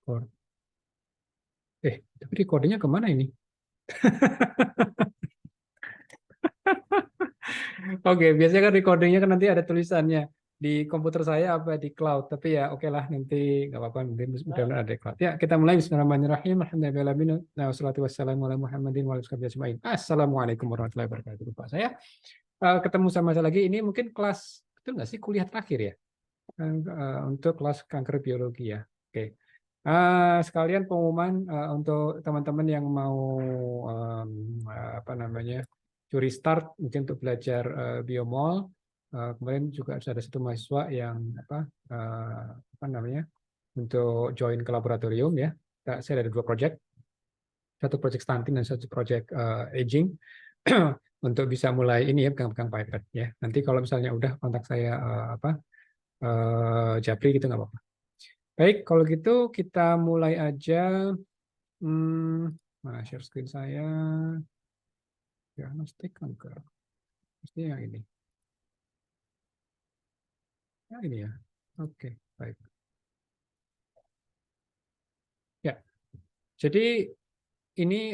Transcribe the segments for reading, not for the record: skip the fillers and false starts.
Record. Tapi recordingnya kemana ini? Oke, biasanya kan recordingnya kan nanti ada tulisannya di komputer saya apa di cloud. Tapi ya oke lah, nanti nggak apa-apa, nanti mudah-mudahan ada di cloud. Ya, kita mulai. Bismillahirrahmanirrahim. Alhamdulillahirabbil wassalatu wassalamu ala Muhammadin wa alihi ajmain. Assalamualaikum warahmatullahi wabarakatuh. Pak saya ketemu sama saya lagi. Ini mungkin kelas, betul nggak sih, kuliah terakhir ya? Untuk kelas kanker biologi ya. Oke. Sekalian pengumuman untuk teman-teman yang mau apa namanya curi start mungkin untuk belajar biomol. Kemarin juga ada satu mahasiswa yang apa namanya untuk join ke laboratorium ya. Saya ada 2 project, satu project stunting dan satu project aging untuk bisa mulai ini ya, pegang-pegang pipette ya. Nanti kalau misalnya udah kontak saya Japri gitu nggak apa-apa. Baik, kalau gitu kita mulai aja. Mana share screen saya? Diagnostik kanker. Pasti yang ini. Nah, ini ya. Oke, baik. Ya, jadi ini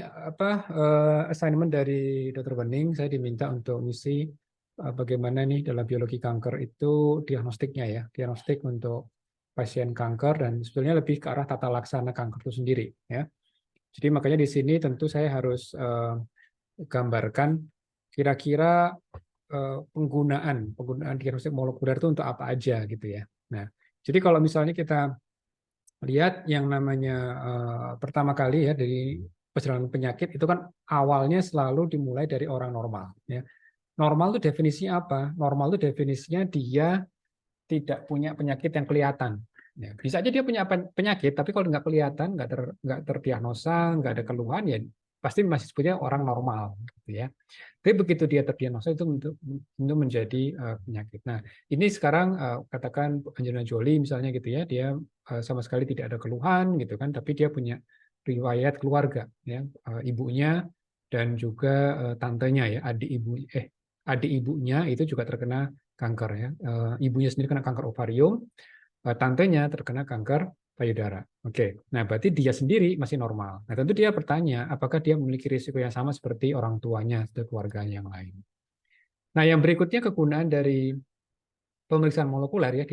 assignment dari Dr. Bening. Saya diminta untuk misi bagaimana nih dalam biologi kanker itu diagnostiknya ya, diagnostik untuk pasien kanker dan sebenarnya lebih ke arah tata laksana kanker itu sendiri ya. Jadi makanya di sini tentu saya harus gambarkan kira-kira penggunaan diagnostik molekuler itu untuk apa aja gitu ya. Nah, jadi kalau misalnya kita lihat yang namanya pertama kali ya dari perjalanan penyakit itu kan awalnya selalu dimulai dari orang normal ya. Normal itu definisinya apa? Normal itu definisinya dia tidak punya penyakit yang kelihatan. Ya, bisa aja dia punya penyakit, tapi kalau nggak kelihatan, nggak terdiagnosa, nggak ada keluhan, ya pasti masih sebutnya orang normal, gitu ya. Tapi begitu dia terdiagnosa itu untuk menjadi penyakit. Nah, ini sekarang katakan Angelina Jolie misalnya gitu ya, dia sama sekali tidak ada keluhan gitu kan, tapi dia punya riwayat keluarga, ya, ibunya dan juga tantenya ya, adik ibunya itu juga terkena kanker ya. Ibunya sendiri kena kanker ovarium, tantenya terkena kanker payudara. Oke, nah berarti dia sendiri masih normal. Nah tentu dia bertanya, apakah dia memiliki risiko yang sama seperti orang tuanya atau keluarganya yang lain. Nah yang berikutnya kegunaan dari pemeriksaan molekuler ya,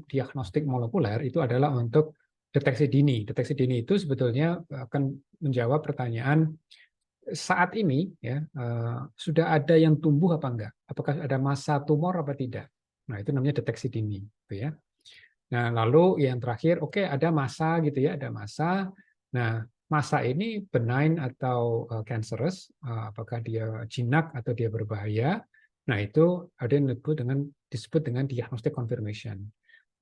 diagnostik molekuler itu adalah untuk deteksi dini. Deteksi dini itu sebetulnya akan menjawab pertanyaan saat ini ya sudah ada yang tumbuh apa enggak? Apakah ada massa tumor apa tidak? Nah itu namanya deteksi dini, gitu ya. Nah, lalu yang terakhir, oke, ada massa gitu ya, ada massa. Nah, massa ini benign atau cancerous, apakah dia jinak atau dia berbahaya. Nah, itu ada yang disebut dengan diagnostic confirmation.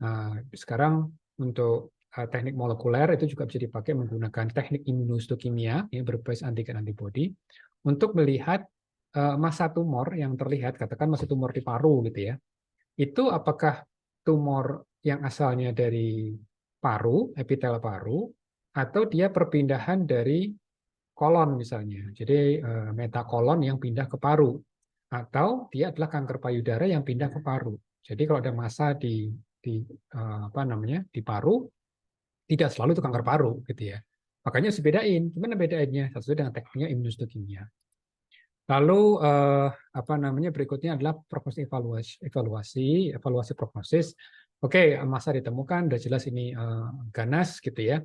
Nah, sekarang untuk teknik molekuler itu juga bisa dipakai menggunakan teknik immunohistokimia ya, berbasis antigen antibody untuk melihat massa tumor yang terlihat, katakan massa tumor di paru gitu ya. Itu apakah tumor yang asalnya dari paru, epitel paru, atau dia perpindahan dari kolon misalnya. Jadi metakolon yang pindah ke paru, atau dia adalah kanker payudara yang pindah ke paru. Jadi kalau ada massa apa namanya di paru, tidak selalu itu kanker paru gitu ya. Makanya harus dibedain. Gimana bedainnya? Sesuai dengan tekniknya immunohistochemia. Lalu apa namanya berikutnya adalah prognosis evaluasi prognosis. Oke, masa ditemukan, udah jelas ini ganas gitu ya.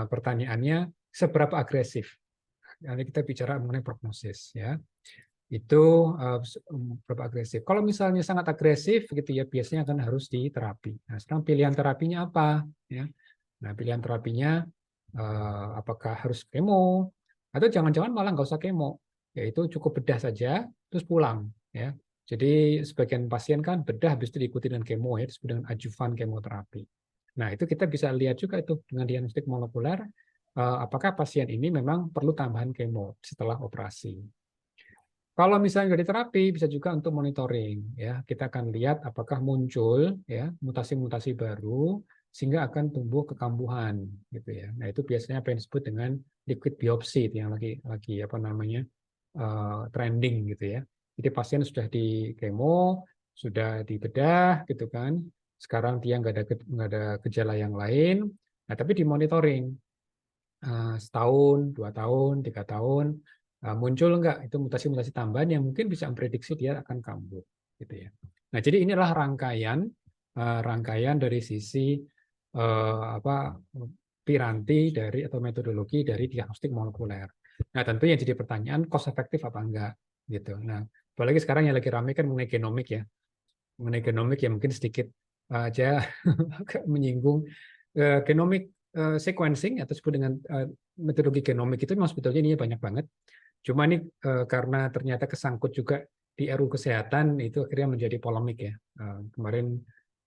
Pertanyaannya seberapa agresif? Nanti kita bicara mengenai prognosis ya. Itu berapa agresif. Kalau misalnya sangat agresif gitu ya, biasanya akan harus diterapi. Nah, sekarang pilihan terapinya apa? Ya. Nah, pilihan terapinya apakah harus kemo atau jangan-jangan malah nggak usah kemo, yaitu cukup bedah saja terus pulang ya. Jadi sebagian pasien kan bedah habis itu diikuti dengan kemo ya, disebut dengan adjuvan kemoterapi. Nah, itu kita bisa lihat juga itu dengan diagnostik molekuler apakah pasien ini memang perlu tambahan kemo setelah operasi. Kalau misalnya nggak diterapi, bisa juga untuk monitoring. Ya, kita akan lihat apakah muncul ya mutasi-mutasi baru sehingga akan tumbuh kekambuhan, gitu ya. Nah itu biasanya apa yang disebut dengan liquid biopsy yang lagi apa namanya trending gitu ya. Jadi pasien sudah di kemo, sudah dibedah gitu kan. Sekarang dia nggak ada gejala yang lain. Nah, tapi di monitoring setahun, 2 tahun, 3 tahun muncul enggak itu mutasi-mutasi tambahan yang mungkin bisa memprediksi dia akan kambuh, gitu ya. Nah, jadi inilah rangkaian dari sisi apa piranti dari atau metodologi dari diagnostik molekuler. Nah, tentu yang jadi pertanyaan cost efektif apa enggak, gitu. Nah, apalagi sekarang yang lagi ramai kan mengenai genomik ya, mengenai genomik yang mungkin sedikit aja agak menyinggung genomic sequencing atau disebut dengan metodologi genomik itu memang sebetulnya ini banyak banget. Cuma ini karena ternyata kesangkut juga di RUU Kesehatan itu akhirnya menjadi polemik ya. Kemarin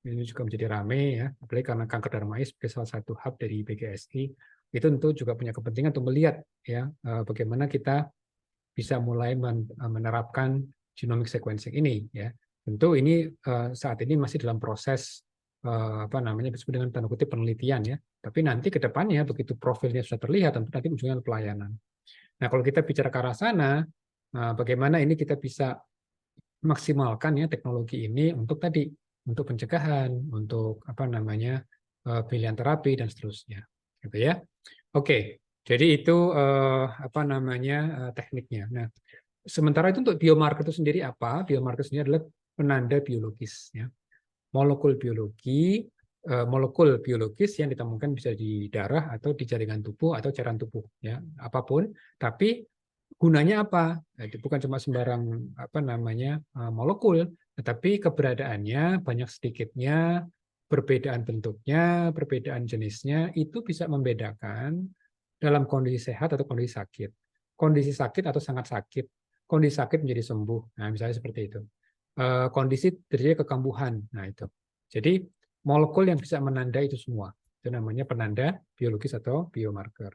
ini juga menjadi ramai ya, apalagi karena kanker darmais sebagai salah satu hub dari BGSI itu tentu juga punya kepentingan untuk melihat ya bagaimana kita bisa mulai menerapkan genomic sequencing ini ya. Tentu ini saat ini masih dalam proses apa namanya disebut dengan tanda kutip penelitian ya. Tapi nanti ke depannya begitu profilnya sudah terlihat tentu nanti ujungnya pelayanan. Nah, kalau kita bicara ke arah sana, bagaimana ini kita bisa maksimalkan ya teknologi ini untuk tadi untuk pencegahan, untuk apa namanya pilihan terapi dan seterusnya, gitu ya. Oke, jadi itu apa namanya tekniknya. Nah, sementara itu untuk biomarker itu sendiri apa? Biomarker sendiri adalah penanda biologis ya. Molekul biologis yang ditemukan bisa di darah atau di jaringan tubuh atau cairan tubuh ya, apapun, tapi gunanya apa? Jadi bukan cuma sembarang apa namanya molekul, tetapi keberadaannya banyak sedikitnya, perbedaan bentuknya, perbedaan jenisnya itu bisa membedakan dalam kondisi sehat atau kondisi sakit. Kondisi sakit atau sangat sakit, kondisi sakit menjadi sembuh. Nah, misalnya seperti itu. Kondisi terjadi kekambuhan. Nah, itu. Jadi molekul yang bisa menanda itu semua. Itu namanya penanda biologis atau biomarker.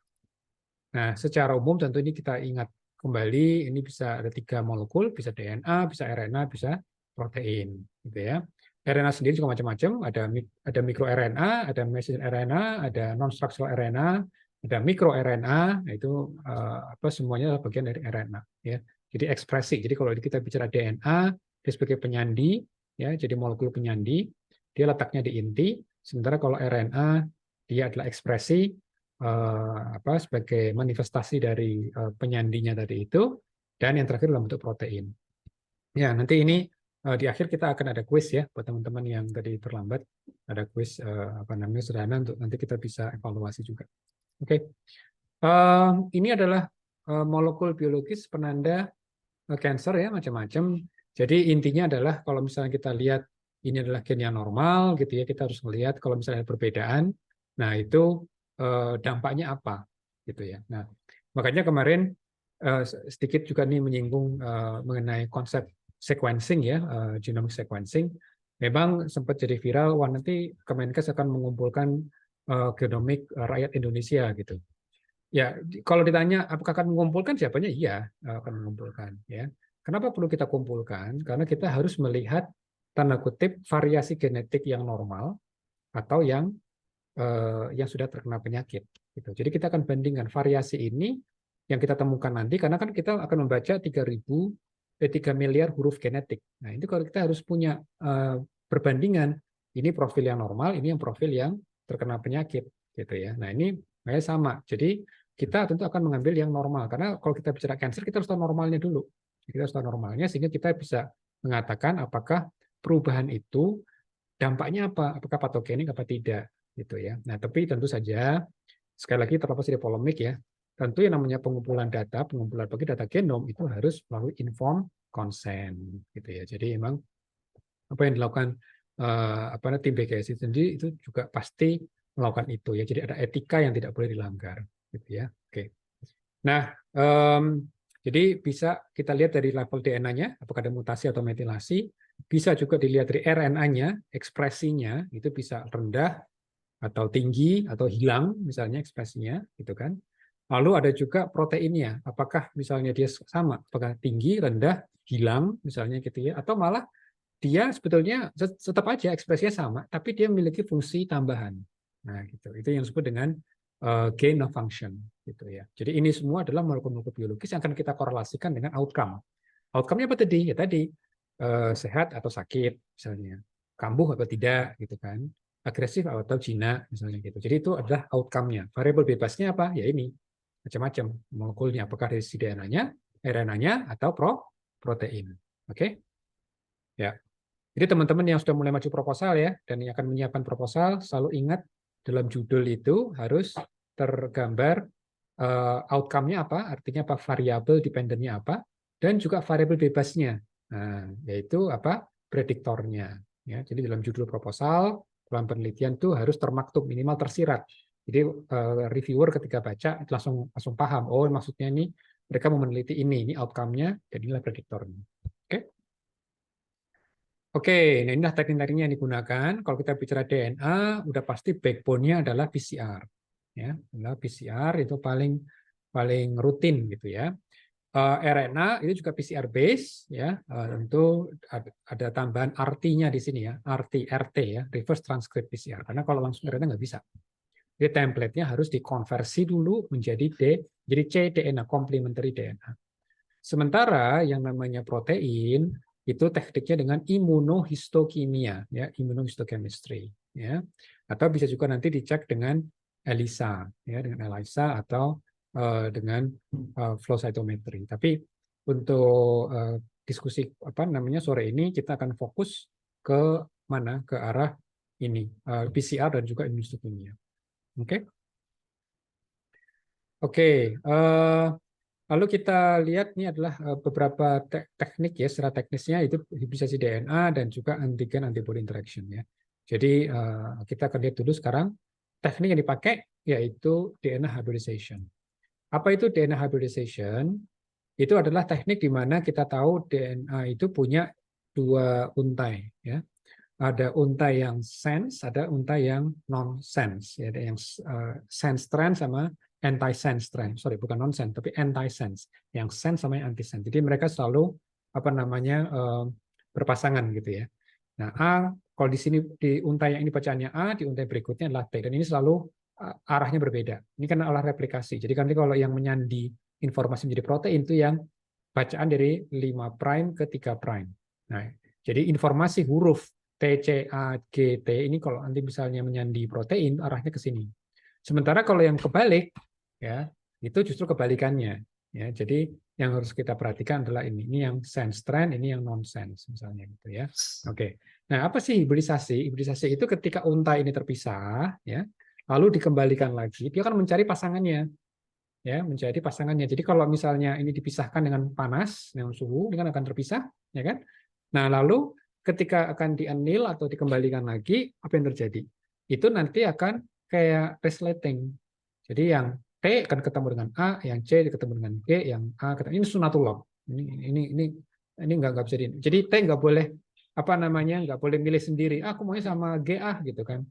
Nah, secara umum tentu ini kita ingat kembali, ini bisa ada 3 molekul, bisa DNA, bisa RNA, bisa protein, gitu ya. RNA sendiri juga macam-macam, ada mikro RNA, ada messenger RNA, ada non structural RNA, ada mikro RNA, nah itu apa semuanya adalah bagian dari RNA, ya. Jadi ekspresi. Jadi kalau kita bicara DNA, dia sebagai penyandi, ya, jadi molekul penyandi, dia letaknya di inti. Sementara kalau RNA dia adalah ekspresi apa sebagai manifestasi dari penyandinya tadi itu, dan yang terakhir dalam bentuk protein. Ya, nanti ini di akhir kita akan ada kuis ya buat teman-teman yang tadi terlambat, ada kuis apa namanya sederhana untuk nanti kita bisa evaluasi juga. Oke, ini adalah molekul biologis penanda cancer ya macam-macam. Jadi intinya adalah kalau misalnya kita lihat ini adalah gen yang normal gitu ya, kita harus melihat kalau misalnya ada perbedaan, nah itu dampaknya apa gitu ya. Nah, makanya kemarin sedikit juga nih menyinggung mengenai konsep sequencing ya, genomic sequencing. Memang sempat jadi viral, wah nanti Kemenkes akan mengumpulkan genomik rakyat Indonesia gitu. Ya, kalau ditanya apakah akan mengumpulkan, jawabannya iya akan mengumpulkan. Ya, kenapa perlu kita kumpulkan? Karena kita harus melihat tanda kutip variasi genetik yang normal atau yang sudah terkena penyakit. Gitu. Jadi kita akan bandingkan variasi ini yang kita temukan nanti, karena kan kita akan membaca 3 miliar huruf genetik. Nah, itu kalau kita harus punya perbandingan, ini profil yang normal, ini yang profil yang terkena penyakit, gitu ya. Nah, ini kayak sama. Jadi kita tentu akan mengambil yang normal, karena kalau kita bicara cancer, kita harus tahu normalnya dulu. Kita harus tahu normalnya sehingga kita bisa mengatakan apakah perubahan itu dampaknya apa, apakah patogenik apa tidak, gitu ya. Nah, tapi tentu saja sekali lagi terlepas dari polemik ya, tentu yang namanya pengumpulan data, pengumpulan bagi data genom itu harus melalui informed consent, gitu ya. Jadi memang apa yang dilakukan apa tim BGSI sendiri itu juga pasti melakukan itu ya. Jadi ada etika yang tidak boleh dilanggar, gitu ya. Oke. Nah, jadi bisa kita lihat dari level DNA-nya, apakah ada mutasi atau metilasi. Bisa juga dilihat dari RNA-nya, ekspresinya itu bisa rendah atau tinggi atau hilang, misalnya ekspresinya, gitu kan. Lalu ada juga proteinnya, apakah misalnya dia sama, apakah tinggi, rendah, hilang, misalnya gitu ya, atau malah dia sebetulnya tetap aja ekspresinya sama, tapi dia memiliki fungsi tambahan. Nah, gitu. Itu yang disebut dengan gain of function, gitu ya. Jadi ini semua adalah molekul-molekul biologis yang akan kita korelasikan dengan outcome. Outcome-nya apa tadi? Ya tadi sehat atau sakit, misalnya kambuh atau tidak, gitu kan. agresif atau jinak misalnya gitu. Jadi itu adalah outcome-nya. Variabel bebasnya apa? Ya ini macam-macam molekulnya, apakah dari si DNA-nya, RNA-nya atau protein. Oke? Ya. Jadi teman-teman yang sudah mulai maju proposal ya dan yang akan menyiapkan proposal selalu ingat dalam judul itu harus tergambar outcome-nya apa, artinya apa, variabel dependennya apa, dan juga variabel bebasnya. Nah, yaitu apa? Prediktornya. Ya, jadi dalam judul proposal, dalam penelitian itu harus termaktub, minimal tersirat. Jadi reviewer ketika baca langsung langsung paham, oh maksudnya ini mereka mau meneliti ini outcome-nya, dan inilah prediktornya. Oke? Oke, nah inilah teknik-tekniknya yang digunakan. Kalau kita bicara DNA, udah pasti backbone-nya adalah PCR. Ya, adalah PCR itu paling rutin gitu ya. RNA itu juga PCR base ya, tentu ada tambahan RT-nya di sini ya, RT ya, reverse transcript PCR. Karena kalau langsung RNA nggak bisa. Jadi template-nya harus dikonversi dulu menjadi jadi cDNA, complementary DNA. Sementara yang namanya protein itu tekniknya dengan imunohistokimia, ya, immunohistochemistry, ya, atau bisa juga nanti dicek dengan ELISA, ya, dengan ELISA atau dengan flow cytometry. Tapi untuk diskusi apa namanya sore ini kita akan fokus ke mana, ke arah ini PCR dan juga immunohistokimia. Oke, oke. Lalu kita lihat ini adalah beberapa teknik ya, secara teknisnya itu hibridisasi DNA dan juga antigen antibody interaction ya. Jadi kita akan lihat dulu sekarang teknik yang dipakai yaitu DNA hybridization. Apa itu DNA hybridization? Itu adalah teknik di mana kita tahu DNA itu punya dua untai ya. Ada untai yang sense, ada untai yang non-sense. Ya, ada yang sense strand sama anti-sense strand. Sorry, bukan non-sense, tapi anti-sense. Yang sense sama yang anti-sense. Jadi mereka selalu apa namanya berpasangan gitu ya. Nah, A, kalau di sini di untai yang ini bacaannya A, di untai berikutnya adalah T. Dan ini selalu arahnya berbeda. Ini kan olah replikasi. Jadi nanti kalau yang menyandi informasi menjadi protein itu yang bacaan dari 5' ke 3'. Nah, jadi informasi huruf T, C, A, G, T ini kalau nanti misalnya menyandi protein, arahnya ke sini. Sementara kalau yang kebalik, ya itu justru kebalikannya. Ya, jadi yang harus kita perhatikan adalah ini yang sense strand, ini yang non sense misalnya gitu ya. Oke. Nah, apa sih hibridisasi? Hibridisasi itu ketika unta ini terpisah, ya, lalu dikembalikan lagi, dia akan mencari pasangannya, ya, menjadi pasangannya. Jadi kalau misalnya ini dipisahkan dengan panas, dengan suhu, ini kan akan terpisah, ya kan? Nah, lalu ketika akan dianil atau dikembalikan lagi, apa yang terjadi? Itu nanti akan kayak resleting. Jadi yang T akan ketemu dengan A, yang C ketemu dengan G, yang A ketemu ini sunatullah. Ini nggak bisa di. Jadi T nggak boleh apa namanya nggak boleh milih sendiri. Aku maunya sama G gitu kan.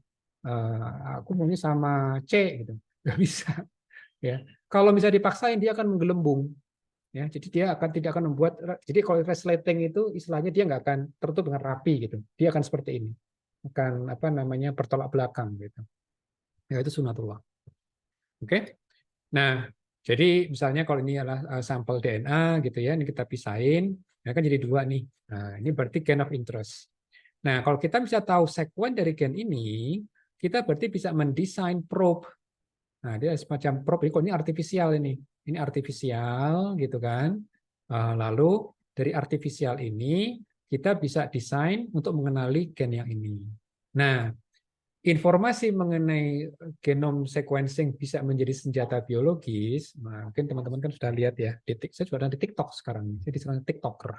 Aku maunya sama C gitu. Nggak bisa. Ya, kalau bisa dipaksain dia akan menggelembung. Ya, jadi dia akan tidak akan membuat. Jadi kalau resleting itu istilahnya dia nggak akan tertutup dengan rapi gitu. Dia akan seperti ini, akan apa namanya bertolak belakang gitu. Ya itu sunatullah. Oke. Nah, jadi misalnya kalau ini adalah sampel DNA gitu ya, ini kita pisahin, ya kan jadi dua nih. Nah, ini berarti gen of interest. Nah, kalau kita bisa tahu sekuen dari gen ini, kita berarti bisa mendesain probe. Nah, dia semacam probe. Ini artifisial ini. Ini artifisial gitu kan. Lalu dari artifisial ini kita bisa desain untuk mengenali gen yang ini. Nah, informasi mengenai genom sequencing bisa menjadi senjata biologis. Nah, mungkin teman-teman kan sudah lihat ya. Saya sudah ada di TikTok sekarang. Saya di TikToker.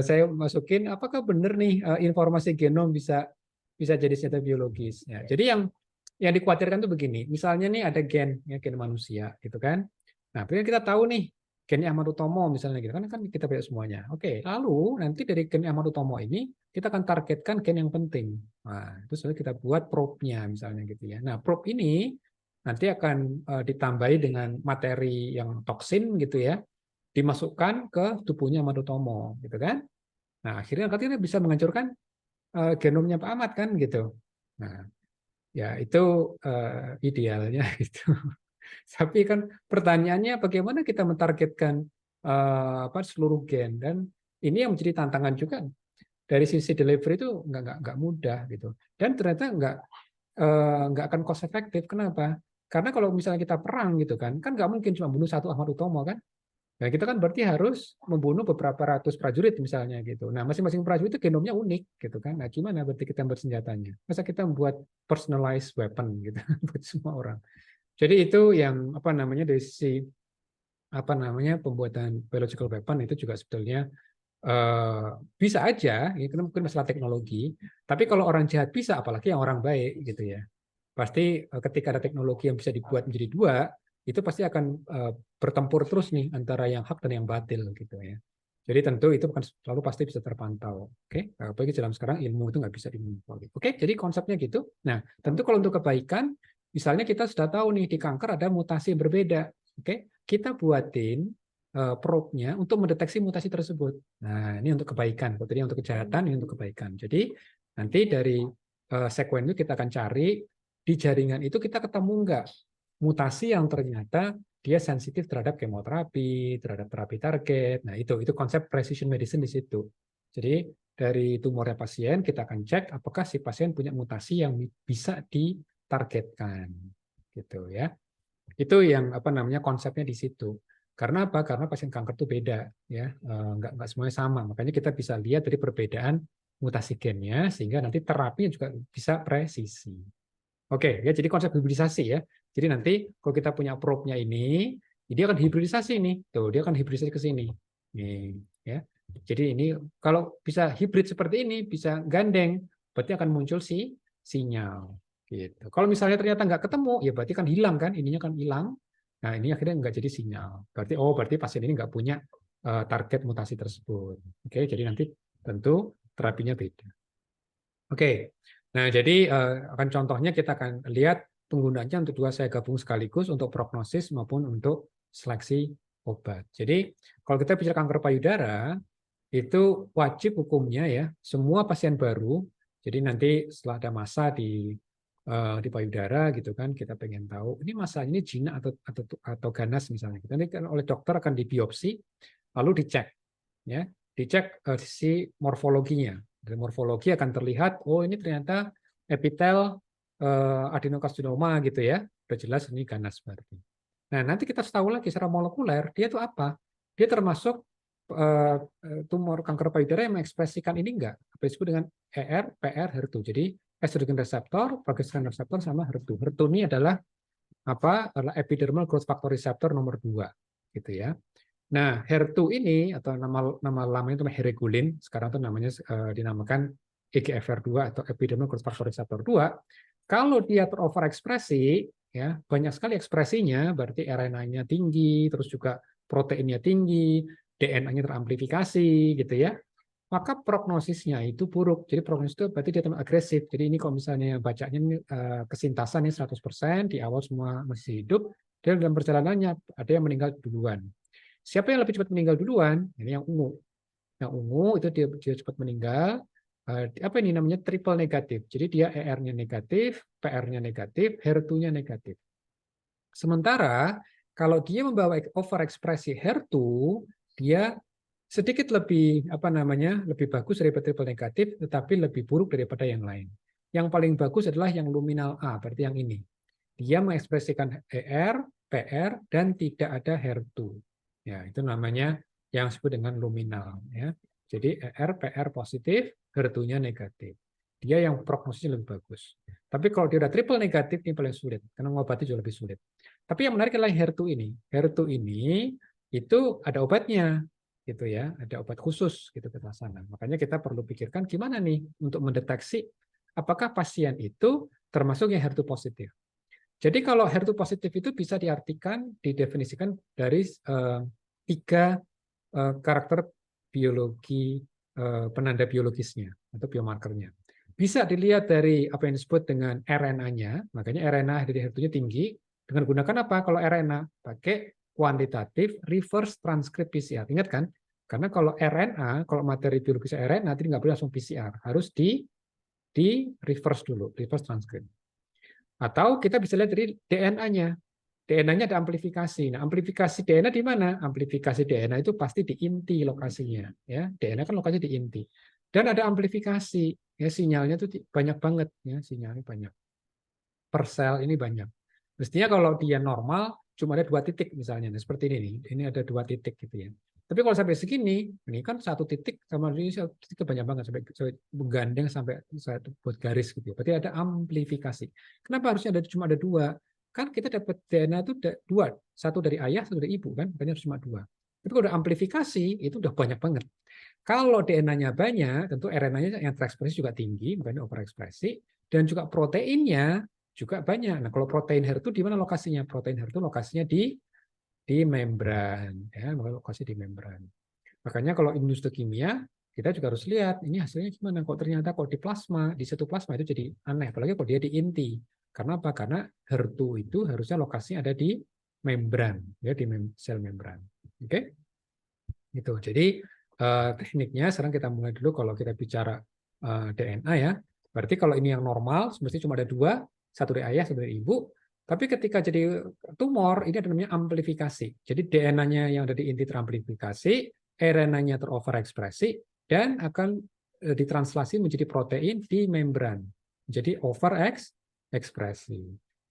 Saya masukin apakah benar nih informasi genom bisa jadi senjata biologis. Ya, jadi yang dikhawatirkan tuh begini, misalnya nih ada gen, ya, gen manusia, gitu kan. Nah, kita tahu nih gen Ahmad Utomo misalnya gitu kan kita lihat semuanya. Oke, lalu nanti dari gen Ahmad Utomo ini kita akan targetkan gen yang penting. Nah, itu soalnya kita buat probe-nya misalnya gitu ya. Nah, probe ini nanti akan ditambahi dengan materi yang toksin gitu ya, dimasukkan ke tubuhnya Ahmad Utomo, gitu kan. Nah, akhirnya kita bisa menghancurkan genomnya Pak Ahmad kan gitu. Nah, ya itu idealnya itu. Tapi kan pertanyaannya bagaimana kita mentargetkan seluruh gen dan ini yang menjadi tantangan juga dari sisi delivery itu nggak mudah gitu. Dan ternyata nggak akan cost efektif. Kenapa? Karena kalau misalnya kita perang gitu kan nggak mungkin cuma bunuh satu Ahmad Utomo kan. Nah, kita kan berarti harus membunuh beberapa ratus prajurit misalnya gitu. Nah, masing-masing prajurit itu genomnya unik gitu kan. Nah, gimana berarti kita bersenjatanya? Masa kita membuat personalized weapon gitu buat semua orang. Jadi itu yang apa namanya dari sisi apa namanya pembuatan biological weapon itu juga sebetulnya bisa aja, itu mungkin masalah teknologi. Tapi kalau orang jahat bisa, apalagi yang orang baik gitu ya. Pasti ketika ada teknologi yang bisa dibuat menjadi dua, itu pasti akan bertempur terus nih antara yang hak dan yang batil gitu ya. Jadi tentu itu bukan selalu pasti bisa terpantau. Oke, apalagi dalam sekarang ilmu itu nggak bisa dimonopoli. Oke, jadi konsepnya gitu. Nah, tentu kalau untuk kebaikan, misalnya kita sudah tahu nih di kanker ada mutasi yang berbeda. Oke, kita buatin probe-nya untuk mendeteksi mutasi tersebut. Nah, ini untuk kebaikan. Tadi untuk kejahatan, ini untuk kebaikan. Jadi nanti dari sekuen itu kita akan cari di jaringan itu kita ketemu nggak mutasi yang ternyata dia sensitif terhadap kemoterapi, terhadap terapi target. Nah, itu konsep precision medicine di situ. Jadi dari tumornya pasien kita akan cek apakah si pasien punya mutasi yang bisa ditargetkan. Gitu ya. Itu yang apa namanya konsepnya di situ. Karena apa? Karena pasien kanker itu beda, ya, nggak semuanya sama. Makanya kita bisa lihat dari perbedaan mutasi gennya, sehingga nanti terapinya juga bisa presisi. Oke, ya jadi konsep hibridisasi ya. Jadi nanti kalau kita punya probe-nya ini, dia akan hibridisasi nih, tuh dia akan hibridisasi ke sini, nih, ya. Jadi ini kalau bisa hibrid seperti ini, bisa gandeng, berarti akan muncul si sinyal. Gitu. Kalau misalnya ternyata nggak ketemu, ya berarti kan hilang kan, ininya kan hilang. Nah ini akhirnya nggak jadi sinyal. Berarti pasien ini nggak punya target mutasi tersebut. Oke, jadi nanti tentu terapinya beda. Oke, nah jadi akan contohnya kita akan lihat penggunaannya untuk dua saya gabung sekaligus untuk prognosis maupun untuk seleksi obat. Jadi kalau kita bicara kanker payudara itu wajib hukumnya ya semua pasien baru. Jadi nanti setelah ada masa di payudara gitu kan kita pengen tahu ini masa ini jinak atau ganas misalnya. Nanti kan oleh dokter akan dibiopsi lalu dicek sisi morfologinya. Dari morfologi akan terlihat, oh ini ternyata epitel adenokarsinoma gitu ya. Udah jelas ini ganas berarti. Nah, nanti kita tahu lagi secara molekuler, dia itu apa? Dia termasuk tumor kanker payudara yang mengekspresikan ini enggak? Apa disebut dengan ER, PR, HER2. Jadi estrogen reseptor, progesterone reseptor sama HER2. HER2 ini adalah apa? Adalah epidermal growth factor receptor nomor 2 gitu ya. Nah, HER2 ini atau nama lamanya itu heregulin, sekarang itu namanya dinamakan EGFR2 atau epidermal growth factor receptor 2. Kalau dia teroverekspresi, ya banyak sekali ekspresinya, berarti RNA-nya tinggi, terus juga proteinnya tinggi, DNA-nya teramplifikasi, gitu ya. Maka prognosisnya itu buruk. Jadi prognosis itu berarti dia agresif. Jadi ini kalau misalnya bacanya kesintasan ini 100%, di awal semua masih hidup, dan dalam perjalanannya ada yang meninggal duluan. Siapa yang lebih cepat meninggal duluan? Ini yang ungu. Yang ungu itu dia cepat meninggal. Apa ini namanya triple negatif. Jadi dia ER-nya negatif, PR-nya negatif, HER2-nya negatif. Sementara kalau dia membawa overekspresi HER2, dia sedikit lebih apa namanya lebih bagus daripada triple negatif, tetapi lebih buruk daripada yang lain. Yang paling bagus adalah yang luminal A, berarti yang ini. Dia mengekspresikan ER, PR, dan tidak ada HER2. Ya, itu namanya yang disebut dengan luminal. Ya. Jadi ER, PR positif, HER2-nya negatif. Dia yang prognosisnya lebih bagus. Tapi kalau dia udah triple negatif, ini paling sulit. Karena mengobati juga lebih sulit. Tapi yang menarik adalah HER2 ini. HER2 ini itu ada obatnya. Gitu ya, ada obat khusus gitu kita sana. Makanya kita perlu pikirkan gimana nih untuk mendeteksi apakah pasien itu termasuk yang HER2 positif. Jadi kalau HER2 positif itu bisa diartikan, didefinisikan dari tiga karakter biologi penanda biologisnya atau biomarkernya. Bisa dilihat dari apa yang disebut dengan RNA-nya, makanya RNA dari HER2-nya tinggi. Dengan gunakan apa? Kalau RNA pakai kuantitatif reverse transcript PCR. Ingat kan? Karena kalau RNA, kalau materi biologis RNA, nanti nggak boleh langsung PCR, harus di reverse dulu, reverse transcript. Atau kita bisa lihat dari DNA-nya. DNA-nya ada amplifikasi. Nah, amplifikasi DNA di mana? Amplifikasi DNA itu pasti di inti lokasinya. Ya, DNA kan lokasinya di inti. Dan ada amplifikasi, ya sinyalnya tuh banyak banget, ya sinyalnya banyak. Per sel ini banyak. Mestinya kalau dia normal cuma ada 2 titik misalnya, nah, seperti ini nih. Ini ada 2 titik gitu ya. Tapi kalau sampai segini, ini kan 1 titik sama ini 1 titik banyak banget sampai menggandeng sampai satu buat garis gitu ya. Berarti ada amplifikasi. Kenapa harusnya cuma ada 2? Kan kita dapat DNA itu 2, satu dari ayah, satu dari ibu kan, makanya harus cuma 2. Tapi kalau udah amplifikasi itu udah banyak banget. Kalau DNA-nya banyak, tentu RNA-nya yang terekspresi juga tinggi, makanya overekspresi, dan juga proteinnya juga banyak. Nah, kalau protein HER2 di mana lokasinya? Protein HER2 lokasinya di membran, ya, lokasi di membran. Makanya kalau imunohistokimia kita juga harus lihat ini hasilnya gimana. Kok ternyata di plasma, di sitoplasma itu jadi aneh, apalagi kalau dia di inti. Karena apa? Karena HER2 itu harusnya lokasinya ada di membran, ya di sel membran. Oke? Gitu. Jadi tekniknya sekarang kita mulai dulu kalau kita bicara DNA ya. Berarti kalau ini yang normal, semestinya cuma ada 2, satu dari ayah, satu dari ibu. Tapi ketika jadi tumor, ini ada namanya amplifikasi. Jadi DNA-nya yang ada di inti teramplifikasi, RNA-nya teroverekspresi, dan akan ditranslasi menjadi protein di membran. Jadi overekspresi.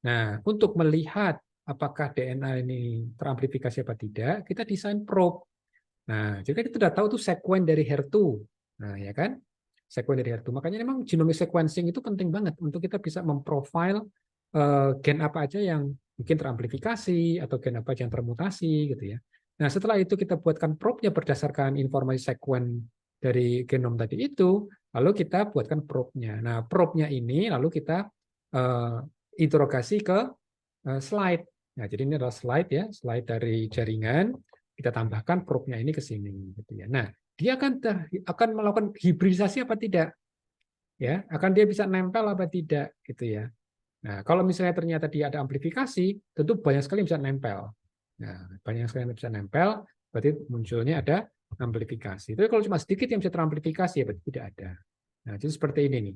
Nah, untuk melihat apakah DNA ini teramplifikasi apa tidak, kita desain probe. Nah, jadi kita sudah tahu tuh sekuen dari HER2. Nah, ya kan? Sekuen dari HER2. Makanya memang genomic sequencing itu penting banget untuk kita bisa memprofile gen apa aja yang mungkin teramplifikasi atau gen apa aja yang termutasi gitu ya. Nah, setelah itu kita buatkan probe-nya berdasarkan informasi sekuen dari genom tadi itu, lalu kita buatkan probe-nya. Nah, probe-nya ini lalu kita interogasi ke slide. Nah, jadi ini adalah slide ya, slide dari jaringan. Kita tambahkan probe-nya ini ke sini gitu ya. Nah, dia akan melakukan hibridisasi apa tidak? Ya, akan dia bisa nempel apa tidak gitu ya. Nah, kalau misalnya ternyata dia ada amplifikasi, tentu banyak sekali yang bisa nempel. Nah, banyak sekali yang bisa nempel, berarti munculnya ada amplifikasi. Tapi kalau cuma sedikit yang bisa teramplifikasi, ya berarti tidak ada. Nah, jadi seperti ini nih.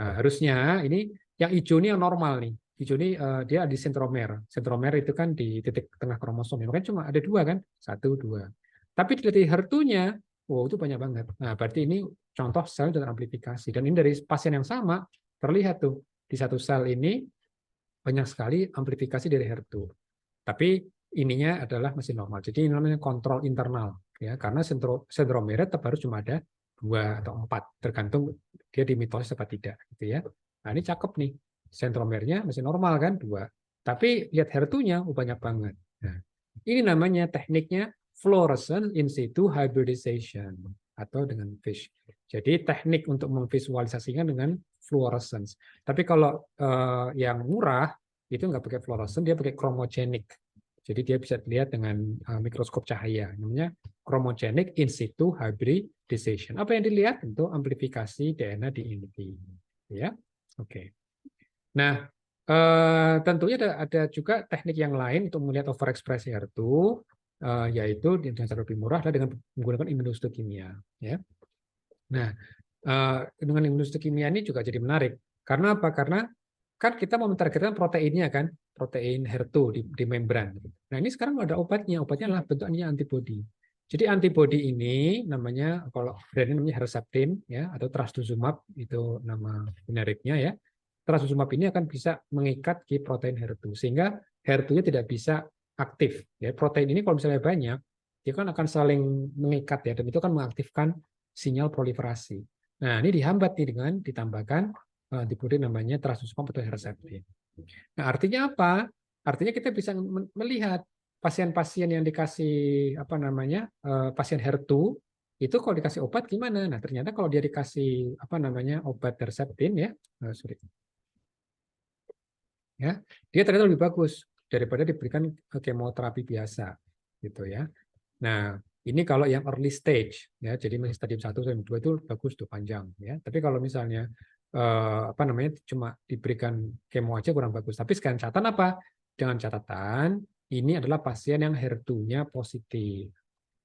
Nah, harusnya ini yang hijau ini yang normal nih. Hijau ini dia di sentromer. Sentromer itu kan di titik tengah kromosom. Makanya cuma ada 2 kan, 1, 2. Tapi dari HER2-nya, wow itu banyak banget. Nah, berarti ini contoh sel yang teramplifikasi. Dan ini dari pasien yang sama terlihat tuh di satu sel ini banyak sekali amplifikasi dari HER2. Tapi ininya adalah masih normal. Jadi ini namanya kontrol internal ya, karena sentromernya tetap harus cuma ada 2 atau 4 tergantung dia dimitosis apa tidak gitu ya. Nah, ini cakep nih. Sentromernya masih normal kan 2. Tapi lihat HER2-nya banyak banget. Nah, ini namanya tekniknya fluorescence in situ hybridization atau dengan FISH. Jadi teknik untuk memvisualisasikan dengan fluorescence. Tapi kalau yang murah itu nggak pakai fluorescence, dia pakai chromogenic. Jadi dia bisa dilihat dengan mikroskop cahaya, namanya chromogenic in situ hybridization. Apa yang dilihat? Tentu amplifikasi DNA di inti. Ya, oke. Nah, tentunya ada juga teknik yang lain untuk melihat overekspresi HER2, yaitu dengan cara lebih murah adalah dengan menggunakan imunohistokimia. Ya. Nah, dengan imunohistokimia ini juga jadi menarik. Karena apa? Karena kan kita mau mentargetkan proteinnya kan, protein HER2 di membran. Nah, ini sekarang ada obatnya. Obatnya adalah bentuknya antibodi. Jadi antibodi ini namanya, kalau brandnya namanya Herceptin ya, atau trastuzumab itu nama generiknya ya. Trastuzumab ini akan bisa mengikat ke protein HER2 sehingga HER2-nya tidak bisa aktif. Ya, protein ini kalau misalnya banyak, dia kan akan saling mengikat ya, dan itu akan mengaktifkan sinyal proliferasi. Nah, ini dihambat nih dengan ditambahkan antibodi namanya trastuzumab atau Herceptin. Nah, artinya apa? Artinya kita bisa melihat pasien-pasien yang dikasih apa namanya pasien HER2 itu kalau dikasih obat gimana? Nah, ternyata kalau dia dikasih apa namanya obat Herceptin ya, sorry, ya, dia ternyata lebih bagus daripada diberikan kemoterapi biasa, gitu ya. Nah, ini kalau yang early stage ya, jadi masih stadium 1 stadium 2 itu bagus tuh panjang ya. Tapi kalau misalnya apa namanya cuma diberikan kemo aja kurang bagus. Tapi sekarang catatan apa? Dengan catatan ini adalah pasien yang HER2-nya positif.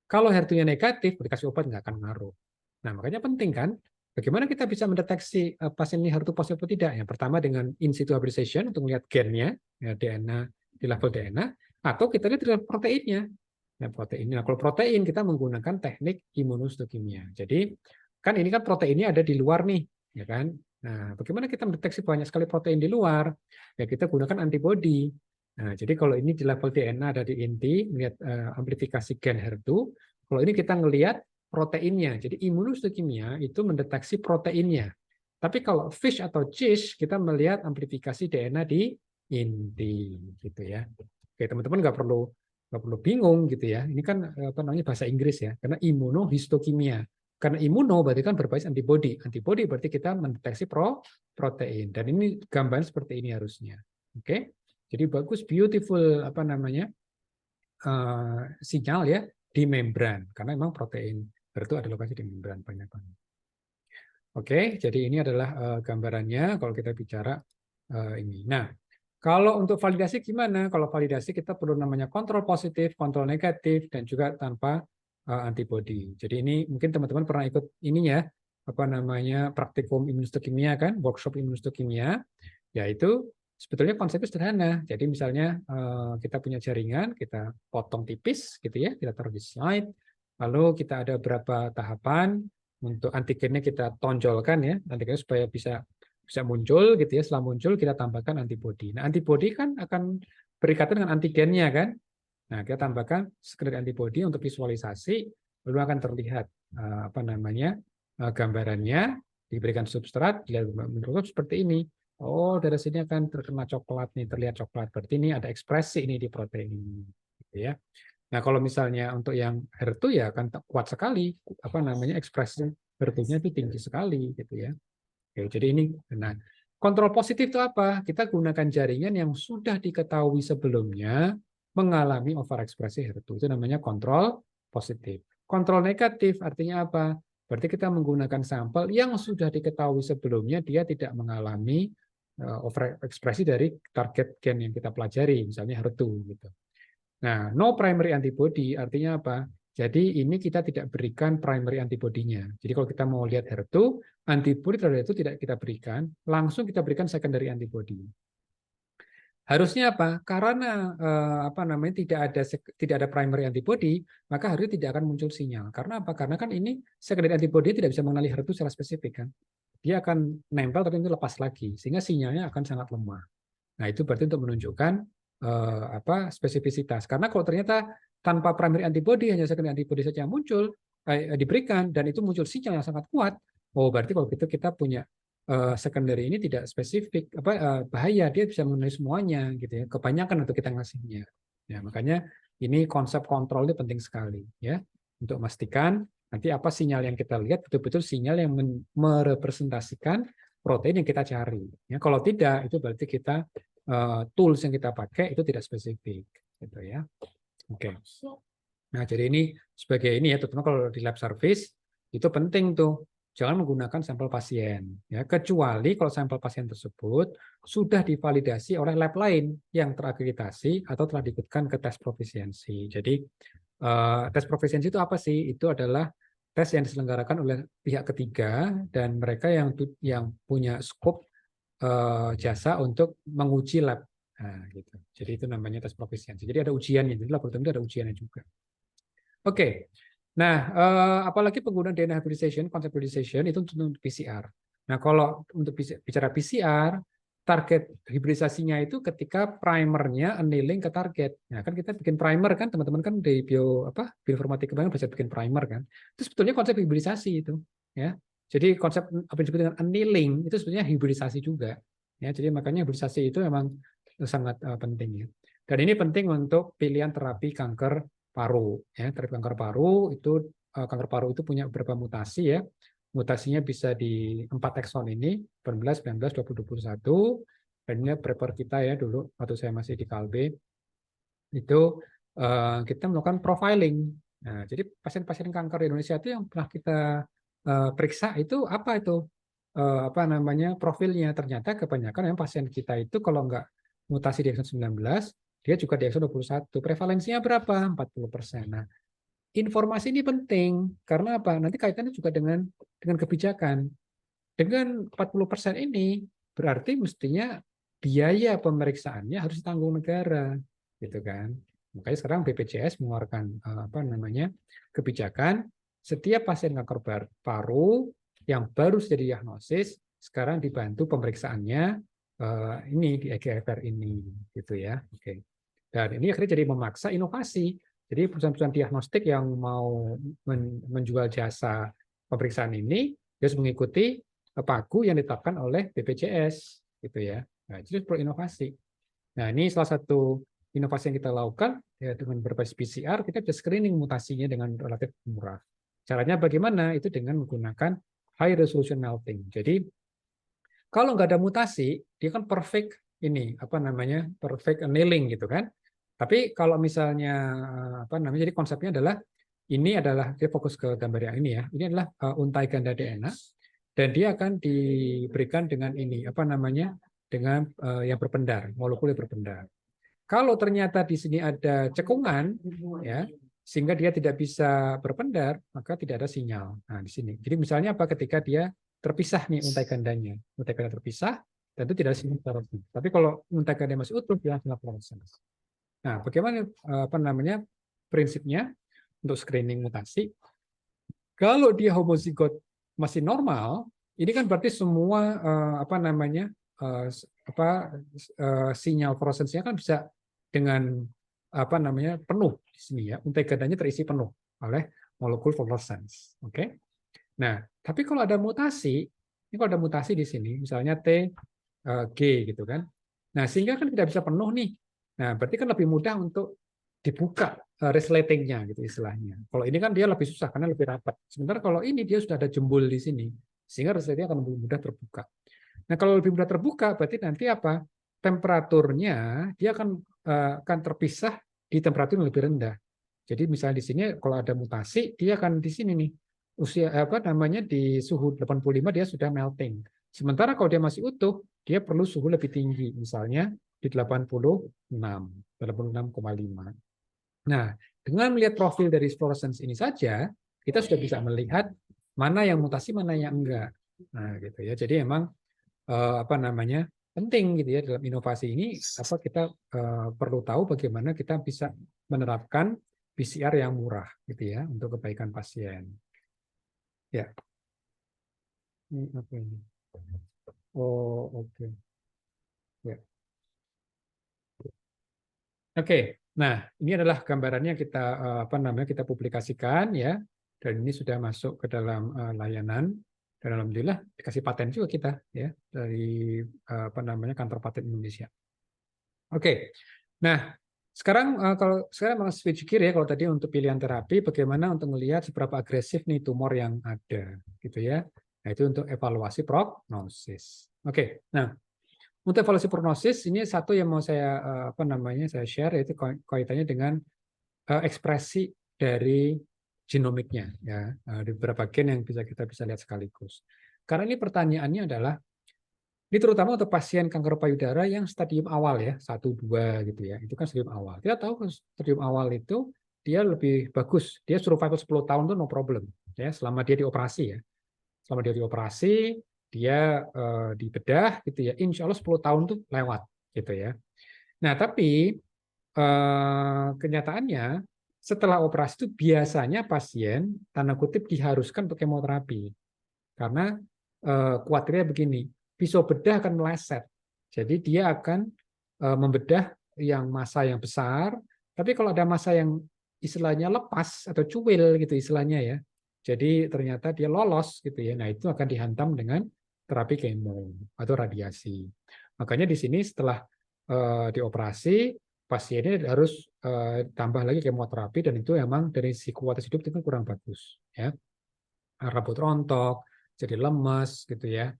Kalau HER2-nya negatif, dikasih obat nggak akan ngaruh. Nah, makanya penting kan, bagaimana kita bisa mendeteksi pasien ini HER2 positif atau tidak? Yang pertama dengan in situ hybridization untuk melihat gennya, ya, DNA di level DNA, atau kita lihat di level proteinnya. Nah, protein. Nah, kalau protein kita menggunakan teknik imunohistokimia. Jadi kan ini kan proteinnya ada di luar nih, ya kan? Nah, bagaimana kita mendeteksi banyak sekali protein di luar? Ya kita gunakan antibodi. Nah, jadi kalau ini di level DNA ada di inti, melihat amplifikasi gen HER2. Kalau ini kita ngelihat proteinnya. Jadi imunohistokimia itu mendeteksi proteinnya. Tapi kalau FISH atau CISH kita melihat amplifikasi DNA di inti, gitu ya. Oke, teman-teman nggak perlu bingung gitu ya. Ini kan apa namanya bahasa Inggris ya, karena imunohistokimia. Karena imuno berarti kan berbasis antibodi. Antibodi berarti kita mendeteksi protein. Dan ini gambaran seperti ini harusnya. Oke, jadi bagus, beautiful apa namanya sinyal ya di membran. Karena memang protein itu ada lokasi di membran banyak banget. Oke, jadi ini adalah gambarannya kalau kita bicara ini. Nah, kalau untuk validasi gimana? Kalau validasi kita perlu namanya kontrol positif, kontrol negatif, dan juga tanpa antibodi. Jadi ini mungkin teman-teman pernah ikut ininya, apa namanya praktikum imunohistokimia kan, workshop imunohistokimia, yaitu sebetulnya konsepnya sederhana. Jadi misalnya kita punya jaringan, kita potong tipis gitu ya, kita taruh di slide, lalu kita ada berapa tahapan untuk antigennya kita tonjolkan ya, antigennya supaya bisa muncul gitu ya. Setelah muncul kita tambahkan antibodi. Nah, antibodi kan akan berikatan dengan antigennya kan. Nah, kita tambahkan sekedar antibodi untuk visualisasi, lalu akan terlihat apa namanya gambarannya, diberikan substrat, dilihat menurut seperti ini. Oh, dari sini akan terkena coklat nih, terlihat coklat. Berarti ini ada ekspresi ini di protein ini, gitu ya. Nah, kalau misalnya untuk yang HER2 ya akan kuat sekali, apa namanya ekspresi HER2-nya itu tinggi sekali, gitu ya. Oke, jadi ini, nah kontrol positif itu apa? Kita gunakan jaringan yang sudah diketahui sebelumnya mengalami overekspresi HER2. Itu namanya kontrol positif. Kontrol negatif artinya apa? Berarti kita menggunakan sampel yang sudah diketahui sebelumnya dia tidak mengalami overekspresi dari target gen yang kita pelajari, misalnya HER2 gitu. Nah, no primary antibody artinya apa? Jadi ini kita tidak berikan primary antibodinya. Jadi kalau kita mau lihat HER2, antibodi terhadap itu tidak kita berikan, langsung kita berikan secondary antibody. Harusnya apa? Karena apa namanya tidak ada primary antibody, maka harusnya tidak akan muncul sinyal. Karena apa? Karena kan ini secondary antibody tidak bisa mengenali HER2 secara spesifik kan. Dia akan nempel tapi itu lepas lagi, sehingga sinyalnya akan sangat lemah. Nah, itu berarti untuk menunjukkan apa spesifisitas. Karena kalau ternyata tanpa primary antibody, hanya secondary antibody saja yang muncul, diberikan, dan itu muncul sinyal yang sangat kuat, oh berarti kalau gitu kita punya secondary ini tidak spesifik, bahaya, dia bisa mengenai semuanya, gitu ya. Kebanyakan untuk kita ngasihnya. Ya, makanya ini konsep kontrol ini penting sekali, ya, untuk memastikan nanti apa sinyal yang kita lihat betul-betul sinyal yang merepresentasikan protein yang kita cari. Ya, kalau tidak, itu berarti kita tools yang kita pakai itu tidak spesifik, gitu ya. Oke. Nah, jadi ini sebagai ini ya, terutama kalau di lab service itu penting tuh, jangan menggunakan sampel pasien, ya, kecuali kalau sampel pasien tersebut sudah divalidasi oleh lab lain yang terakreditasi atau telah diikutkan ke tes profisiensi. Jadi tes profisiensi itu apa sih? Itu adalah tes yang diselenggarakan oleh pihak ketiga dan mereka yang punya scope jasa untuk menguji lab. Nah, gitu. Jadi itu namanya tes profisiensi. Jadi ada ujiannya. Jadi laboratorium itu ada ujiannya juga. Oke. Nah, apalagi penggunaan DNA hybridization, konsep hybridization itu untuk PCR. Nah, kalau untuk bicara PCR, target hibridisasinya itu ketika primernya annealing ke target. Nah, kan kita bikin primer kan, teman-teman kan di bioinformatika kemarin belajar bikin primer kan. Itu sebetulnya konsep hibridisasi itu, ya. Jadi konsep apa yang disebut dengan annealing itu sebetulnya hibridisasi juga. Ya, jadi makanya hibridisasi itu memang sangat penting ya. Dan ini penting untuk pilihan terapi kanker paru. Ya, terapi kanker paru itu punya beberapa mutasi ya. Mutasinya bisa di 4 ekson ini, 19, 19, 20, 21. Dan ini paper kita ya dulu waktu saya masih di Kalbe itu kita melakukan profiling. Nah, jadi pasien-pasien kanker di Indonesia itu yang pernah kita periksa itu apa itu apa namanya profilnya. Ternyata kebanyakan yang pasien kita itu kalau nggak mutasi di ekson 19, dia juga di ekson 21. Prevalensinya berapa? 40%. Nah, informasi ini penting karena apa? Nanti kaitannya juga dengan kebijakan. Dengan 40% ini berarti mestinya biaya pemeriksaannya harus ditanggung negara, gitu kan? Makanya sekarang BPJS mengeluarkan apa namanya kebijakan setiap pasien kanker paru yang baru saja didiagnosis sekarang dibantu pemeriksaannya ini di EGFR ini, gitu ya. Oke. Dan ini akhirnya jadi memaksa inovasi. Jadi perusahaan-perusahaan diagnostik yang mau menjual jasa pemeriksaan ini harus mengikuti pagu yang ditetapkan oleh BPJS, gitu ya. Nah, jadi perlu inovasi. Nah, ini salah satu inovasi yang kita lakukan ya, dengan berbasis PCR, kita bisa screening mutasinya dengan relatif murah. Caranya bagaimana? Itu dengan menggunakan high resolution melting. Jadi kalau nggak ada mutasi, dia kan perfect ini apa namanya perfect annealing gitu kan. Tapi kalau misalnya apa namanya, jadi konsepnya adalah ini adalah dia fokus ke gambar yang ini ya. Ini adalah untai ganda DNA dan dia akan diberikan dengan ini apa namanya dengan yang berpendar, molekul yang berpendar. Kalau ternyata di sini ada cekungan ya sehingga dia tidak bisa berpendar, maka tidak ada sinyal. Nah, di sini. Jadi misalnya apa ketika dia terpisah nih untai gandanya. Untai ganda terpisah, tentu tidak ada sinyal fluoresens. Tapi kalau untai ganda masih utuh, dia sinyal fluoresens. Nah, bagaimana apa namanya prinsipnya untuk screening mutasi? Kalau dia homozigot masih normal, ini kan berarti semua apa namanya sinyal fluoresensnya kan bisa dengan apa namanya penuh di sini ya, untai gandanya terisi penuh oleh molekul fluoresens. Oke. Nah, tapi kalau ada mutasi, ini kalau ada mutasi di sini, misalnya G gitu kan. Nah, sehingga kan tidak bisa penuh nih. Nah, berarti kan lebih mudah untuk dibuka resletingnya gitu istilahnya. Kalau ini kan dia lebih susah karena lebih rapat. Sementara kalau ini dia sudah ada jembul di sini, sehingga resletingnya akan lebih mudah terbuka. Nah, kalau lebih mudah terbuka, berarti nanti apa? Temperaturnya dia akan terpisah di temperatur yang lebih rendah. Jadi misalnya di sini kalau ada mutasi, dia akan di sini nih usia apa namanya di suhu 85 dia sudah melting. Sementara kalau dia masih utuh, dia perlu suhu lebih tinggi, misalnya di 86,5. Nah, dengan melihat profil dari fluorescence ini saja, kita sudah bisa melihat mana yang mutasi, mana yang enggak. Nah, gitu ya. Jadi emang apa namanya penting gitu ya dalam inovasi ini apa kita perlu tahu bagaimana kita bisa menerapkan PCR yang murah gitu ya untuk kebaikan pasien. Ya. Ini apa ini? Oh, oke. Ya. Oke. Nah, ini adalah gambarannya kita apa namanya kita publikasikan ya. Dan ini sudah masuk ke dalam layanan dan alhamdulillah dikasih paten juga kita ya dari apa namanya kantor paten Indonesia. Oke. Nah, sekarang kalau sekarang mau switch gear ya kalau tadi untuk pilihan terapi bagaimana untuk melihat seberapa agresif nih tumor yang ada gitu ya. Nah, itu untuk evaluasi prognosis. Oke. Nah, untuk evaluasi prognosis ini satu yang mau saya apa namanya saya share yaitu kaitannya dengan ekspresi dari genomiknya ya. Di beberapa gen yang kita bisa lihat sekaligus. Karena ini pertanyaannya adalah ini terutama untuk pasien kanker payudara yang stadium awal ya, 1, 2 gitu ya. Itu kan stadium awal. Kita tahu stadium awal itu dia lebih bagus. Dia survival 10 tahun itu no problem ya, selama dia dioperasi ya. Selama dia dioperasi, dia dibedah gitu ya. Insya Allah 10 tahun tuh lewat gitu ya. Nah, tapi kenyataannya setelah operasi itu biasanya pasien tanda kutip diharuskan untuk kemoterapi. Karena khawatirnya begini, pisau bedah akan meleset. Jadi dia akan membedah yang massa yang besar, tapi kalau ada massa yang istilahnya lepas atau cuil gitu istilahnya ya. Jadi ternyata dia lolos gitu ya. Nah, itu akan dihantam dengan terapi kemo atau radiasi. Makanya di sini setelah dioperasi pasiennya harus tambah lagi kemoterapi dan itu memang dari sisi kualitas hidup itu kurang bagus ya. Rambut rontok, jadi lemas gitu ya,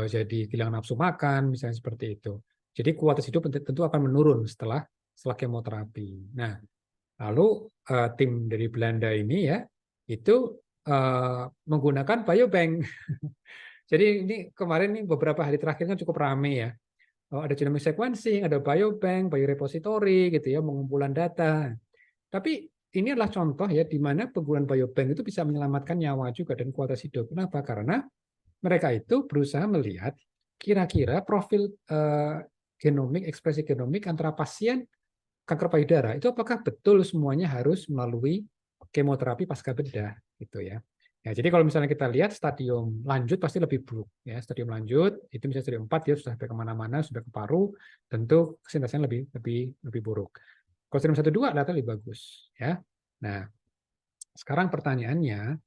jadi kehilangan nafsu makan misalnya seperti itu. Jadi kualitas hidup tentu akan menurun setelah kemoterapi. Nah, lalu tim dari Belanda ini ya itu menggunakan biobank. Jadi ini kemarin nih beberapa hari terakhir kan cukup ramai ya. Ada genomic sequencing, ada biobank, biorepository gitu ya, pengumpulan data. Tapi ini adalah contoh ya di mana penggunaan biobank itu bisa menyelamatkan nyawa juga dan kualitas hidup. Kenapa? Karena mereka itu berusaha melihat kira-kira profil genomik, ekspresi genomik antara pasien kanker payudara itu apakah betul semuanya harus melalui kemoterapi pasca bedah gitu ya. Ya, jadi kalau misalnya kita lihat stadium lanjut pasti lebih buruk ya. Stadium lanjut itu misalnya stadium 4 dia sudah sampai kemana-mana, sudah ke paru, tentu kesintasnya lebih buruk. Kalau stadium 1 2 data lebih bagus ya. Nah, sekarang pertanyaannya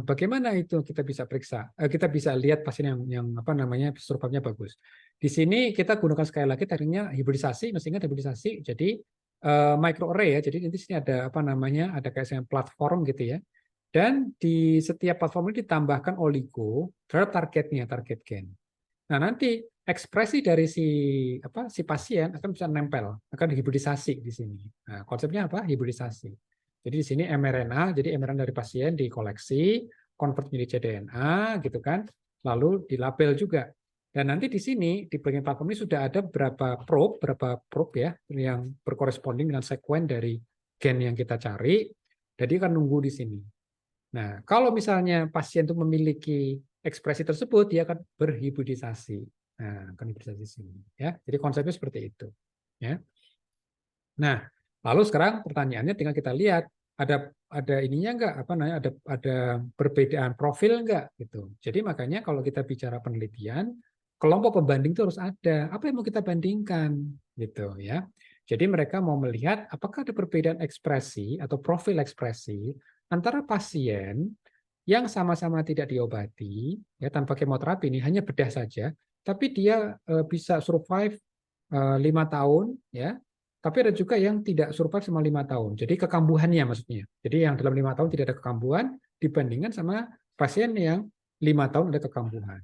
bagaimana itu kita bisa periksa? Kita bisa lihat pasien yang apa namanya survivnya bagus. Di sini kita gunakan sekali lagi tekniknya hibridisasi, mesti ingat hibridisasi. Jadi microarray ya. Jadi di sini ada apa namanya? Ada kayak platform gitu ya. Dan di setiap platform ini ditambahkan oligo terhadap target gen. Nah, nanti ekspresi dari si pasien akan bisa nempel, akan dihibridisasi di sini. Nah, konsepnya apa? Hibridisasi. Jadi di sini mRNA, jadi mRNA dari pasien dikoleksi, convert menjadi cDNA gitu kan, lalu dilabel juga. Dan nanti di sini di bagian platform ini sudah ada berapa probe ya yang berkoresponding dengan sekuen dari gen yang kita cari. Jadi akan nunggu di sini. Nah, kalau misalnya pasien itu memiliki ekspresi tersebut, dia akan berhibridisasi. Nah, akan hibridisasi di sini. Ya, jadi konsepnya seperti itu. Ya. Nah, lalu sekarang pertanyaannya tinggal kita lihat ada ininya enggak apa namanya ada perbedaan profil enggak gitu. Jadi makanya kalau kita bicara penelitian, kelompok pembanding itu harus ada. Apa yang mau kita bandingkan gitu ya. Jadi mereka mau melihat apakah ada perbedaan ekspresi atau profil ekspresi antara pasien yang sama-sama tidak diobati ya tanpa kemoterapi ini hanya bedah saja, tapi dia bisa survive 5 tahun ya. Tapi ada juga yang tidak survive selama 5 tahun. Jadi kekambuhannya maksudnya. Jadi yang dalam 5 tahun tidak ada kekambuhan dibandingkan sama pasien yang 5 tahun ada kekambuhan.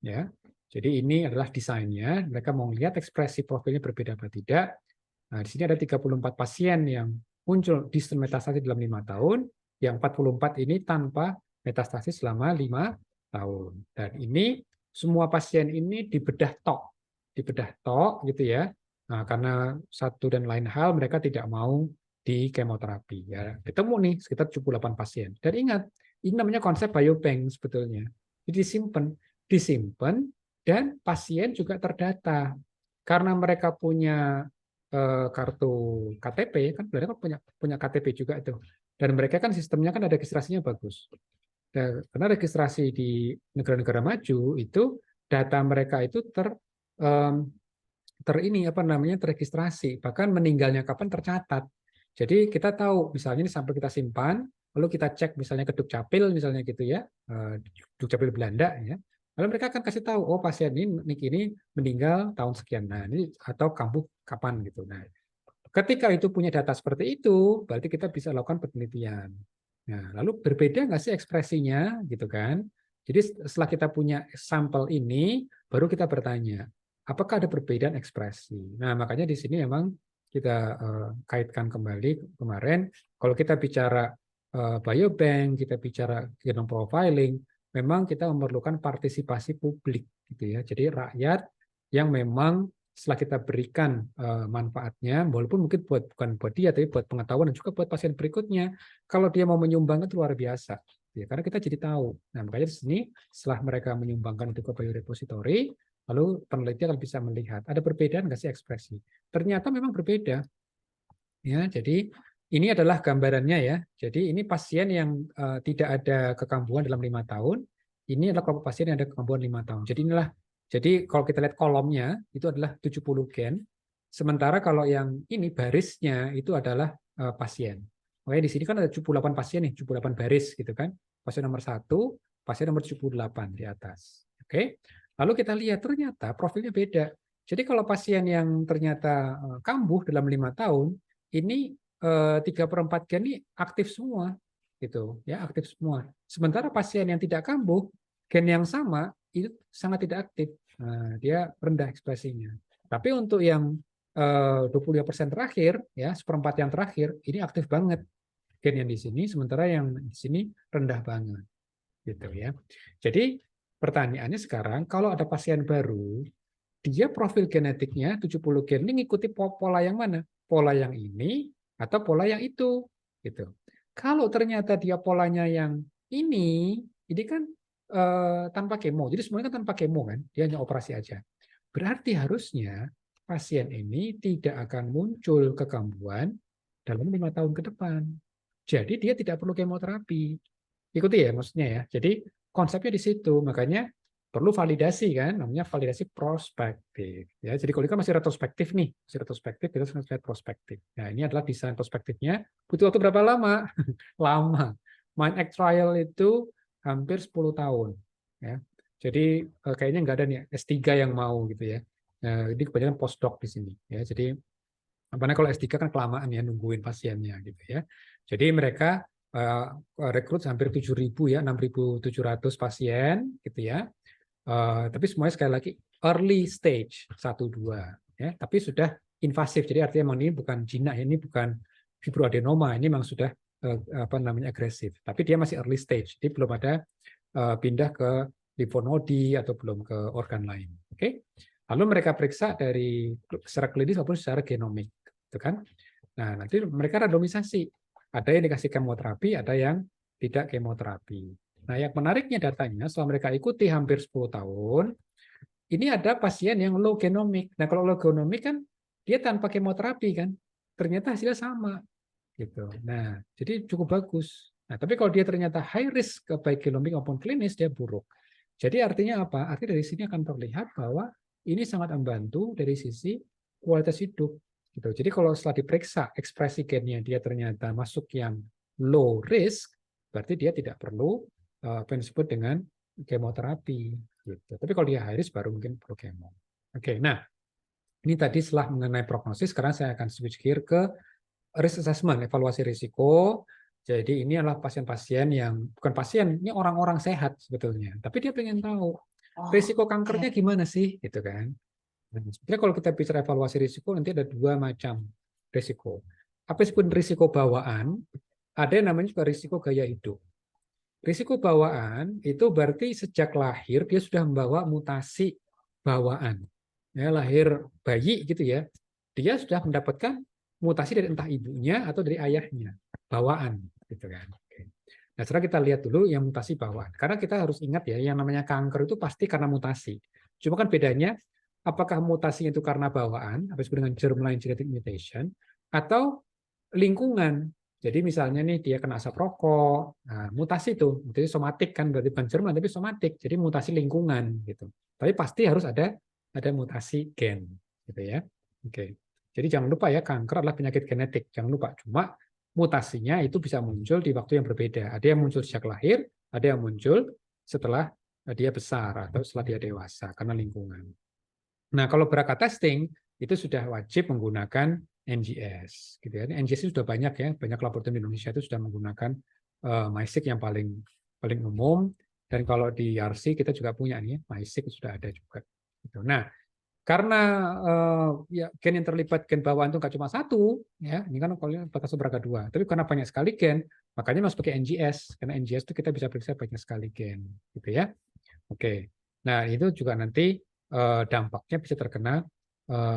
Ya. Jadi ini adalah desainnya. Mereka mau lihat ekspresi profilnya berbeda atau tidak. Nah, di sini ada 34 pasien yang muncul distal metastasis dalam 5 tahun, yang 44 ini tanpa metastasis selama 5 tahun. Dan ini semua pasien ini dibedah tok gitu ya. Nah, karena satu dan lain hal mereka tidak mau di kemoterapi ya. Ketemu nih sekitar 78 pasien. Dan ingat, ini namanya konsep biobank sebetulnya. Jadi disimpan dan pasien juga terdata. Karena mereka punya kartu KTP kan berarti kan punya KTP juga itu. Dan mereka kan sistemnya kan ada registrasinya bagus. Dan karena registrasi di negara-negara maju itu data mereka itu ini apa namanya terregistrasi, bahkan meninggalnya kapan tercatat. Jadi kita tahu misalnya ini sampel kita simpan, lalu kita cek misalnya ke Dukcapil misalnya gitu ya, Dukcapil Belanda ya. Lalu mereka akan kasih tahu, oh pasien ini meninggal tahun sekian. Nah, ini atau kambuh kapan gitu. Nah, ketika itu punya data seperti itu, berarti kita bisa lakukan penelitian. Nah, lalu berbeda nggak sih ekspresinya gitu kan? Jadi setelah kita punya sampel ini, baru kita bertanya, apakah ada perbedaan ekspresi? Nah, makanya di sini memang kita kaitkan kembali kemarin, kalau kita bicara biobank, kita bicara genome profiling, memang kita memerlukan partisipasi publik gitu ya. Jadi rakyat yang memang setelah kita berikan manfaatnya, walaupun mungkin bukan buat dia, tapi buat pengetahuan dan juga buat pasien berikutnya, kalau dia mau menyumbang itu luar biasa. Ya, karena kita jadi tahu. Nah, makanya di sini setelah mereka menyumbangkan itu ke biorepository, lalu peneliti akan bisa melihat ada perbedaan nggak sih ekspresi. Ternyata memang berbeda. Ya, jadi ini adalah gambarannya ya. Jadi ini pasien yang tidak ada kekambuhan dalam 5 tahun. Ini adalah kelompok pasien yang ada kekambuhan 5 tahun. Jadi kalau kita lihat kolomnya itu adalah 70 gen. Sementara kalau yang ini barisnya itu adalah pasien. Oke, di sini kan ada 78 pasien nih, 78 baris gitu kan. Pasien nomor 1, pasien nomor 78 di atas. Oke. Lalu kita lihat ternyata profilnya beda. Jadi kalau pasien yang ternyata kambuh dalam 5 tahun, ini 3/4 gen ini aktif semua gitu ya, aktif semua. Sementara pasien yang tidak kambuh, gen yang sama itu sangat tidak aktif. Nah, dia rendah ekspresinya. Tapi untuk yang 25% terakhir ya, 1/4 yang terakhir ini aktif banget gen yang di sini, sementara yang di sini rendah banget gitu ya. Jadi pertanyaannya sekarang kalau ada pasien baru, dia profil genetiknya 70 gen ini ngikuti pola yang mana? Pola yang ini atau pola yang itu gitu. Kalau ternyata dia polanya yang ini kan tanpa kemo. Jadi semuanya kan tanpa kemo kan, dia hanya operasi aja. Berarti harusnya pasien ini tidak akan muncul kekambuhan dalam 5 tahun ke depan. Jadi dia tidak perlu kemoterapi. Ikuti ya maksudnya ya. Jadi konsepnya di situ. Makanya perlu validasi kan, namanya validasi prospektif. Ya, jadi kalau ini kan masih retrospektif nih, masih retrospektif, kita harus lihat prospektif. Nah, ini adalah desain prospektifnya. Butuh waktu berapa lama? Lama. MindX trial itu hampir 10 tahun. Ya. Jadi kayaknya nggak ada nih S3 yang mau gitu ya. Nah, ini kebanyakan postdoc di sini. Ya, jadi apalagi kalau S3 kan kelamaan ya nungguin pasiennya gitu ya. Jadi mereka rekrut hampir 7.000 ya, 6.700 pasien gitu ya. Tapi semuanya sekali lagi early stage 1-2 ya, tapi sudah invasif. Jadi artinya memang ini bukan jinak, ini bukan fibroadenoma, ini memang sudah apa namanya agresif. Tapi dia masih early stage, jadi belum ada pindah ke limfonodi atau belum ke organ lain. Oke. Lalu mereka periksa dari secara klinis maupun secara genomik, gitu kan? Nah, nanti mereka randomisasi. Ada yang dikasih kemoterapi, ada yang tidak kemoterapi. Nah, yang menariknya datanya setelah mereka ikuti hampir 10 tahun, ini ada pasien yang low genomic. Nah, kalau low genomic kan dia tanpa kemoterapi kan, ternyata hasilnya sama gitu. Nah, jadi cukup bagus. Nah, tapi kalau dia ternyata high risk ke baik genomik maupun klinis, dia buruk. Jadi artinya apa? Artinya dari sini akan terlihat bahwa ini sangat membantu dari sisi kualitas hidup. Gitu. Jadi kalau setelah diperiksa ekspresi gennya dia ternyata masuk yang low risk, berarti dia tidak perlu apa yang disebut dengan kemoterapi. Gitu. Tapi kalau dia high risk baru mungkin perlu kemo. Oke, nah ini tadi setelah mengenai prognosis, sekarang saya akan switch gear ke risk assessment, evaluasi risiko. Jadi ini adalah pasien-pasien yang bukan pasien, ini orang-orang sehat sebetulnya. Tapi dia pengen tahu risiko kankernya gimana sih, gitu kan? Nah, sebenarnya kalau kita bicara evaluasi risiko nanti ada 2 macam risiko. Apa disebut risiko bawaan? Ada yang namanya juga risiko gaya hidup. Risiko bawaan itu berarti sejak lahir dia sudah membawa mutasi bawaan. Ya, lahir bayi gitu ya, dia sudah mendapatkan mutasi dari entah ibunya atau dari ayahnya, bawaan gitu kan. Nah, sekarang kita lihat dulu yang mutasi bawaan. Karena kita harus ingat ya, yang namanya kanker itu pasti karena mutasi. Cuma kan bedanya, apakah mutasinya itu karena bawaan, apa disebut dengan germline genetic mutation, atau lingkungan. Jadi misalnya nih dia kena asap rokok, nah, mutasi itu, jadi somatik kan berarti bukan germline tapi somatik, jadi mutasi lingkungan gitu. Tapi pasti harus ada mutasi gen, gitu ya. Oke. Jadi jangan lupa ya kanker adalah penyakit genetik, jangan lupa. Cuma mutasinya itu bisa muncul di waktu yang berbeda. Ada yang muncul sejak lahir, ada yang muncul setelah dia besar atau setelah dia dewasa karena lingkungan. Nah, kalau BRCA testing itu sudah wajib menggunakan NGS, gitu ya. NGS itu sudah banyak ya, banyak laboratorium di Indonesia itu sudah menggunakan MiSeq yang paling umum. Dan kalau di RC kita juga punya nih, MiSeq sudah ada juga. Gitu. Nah, karena ya, gen yang terlibat gen bawaan itu nggak cuma satu, ya, ini kan kalau batas BRCA2, tapi karena banyak sekali gen, makanya harus pakai NGS, karena NGS itu kita bisa periksa banyak sekali gen, gitu ya. Oke, nah itu juga nanti dampaknya bisa terkena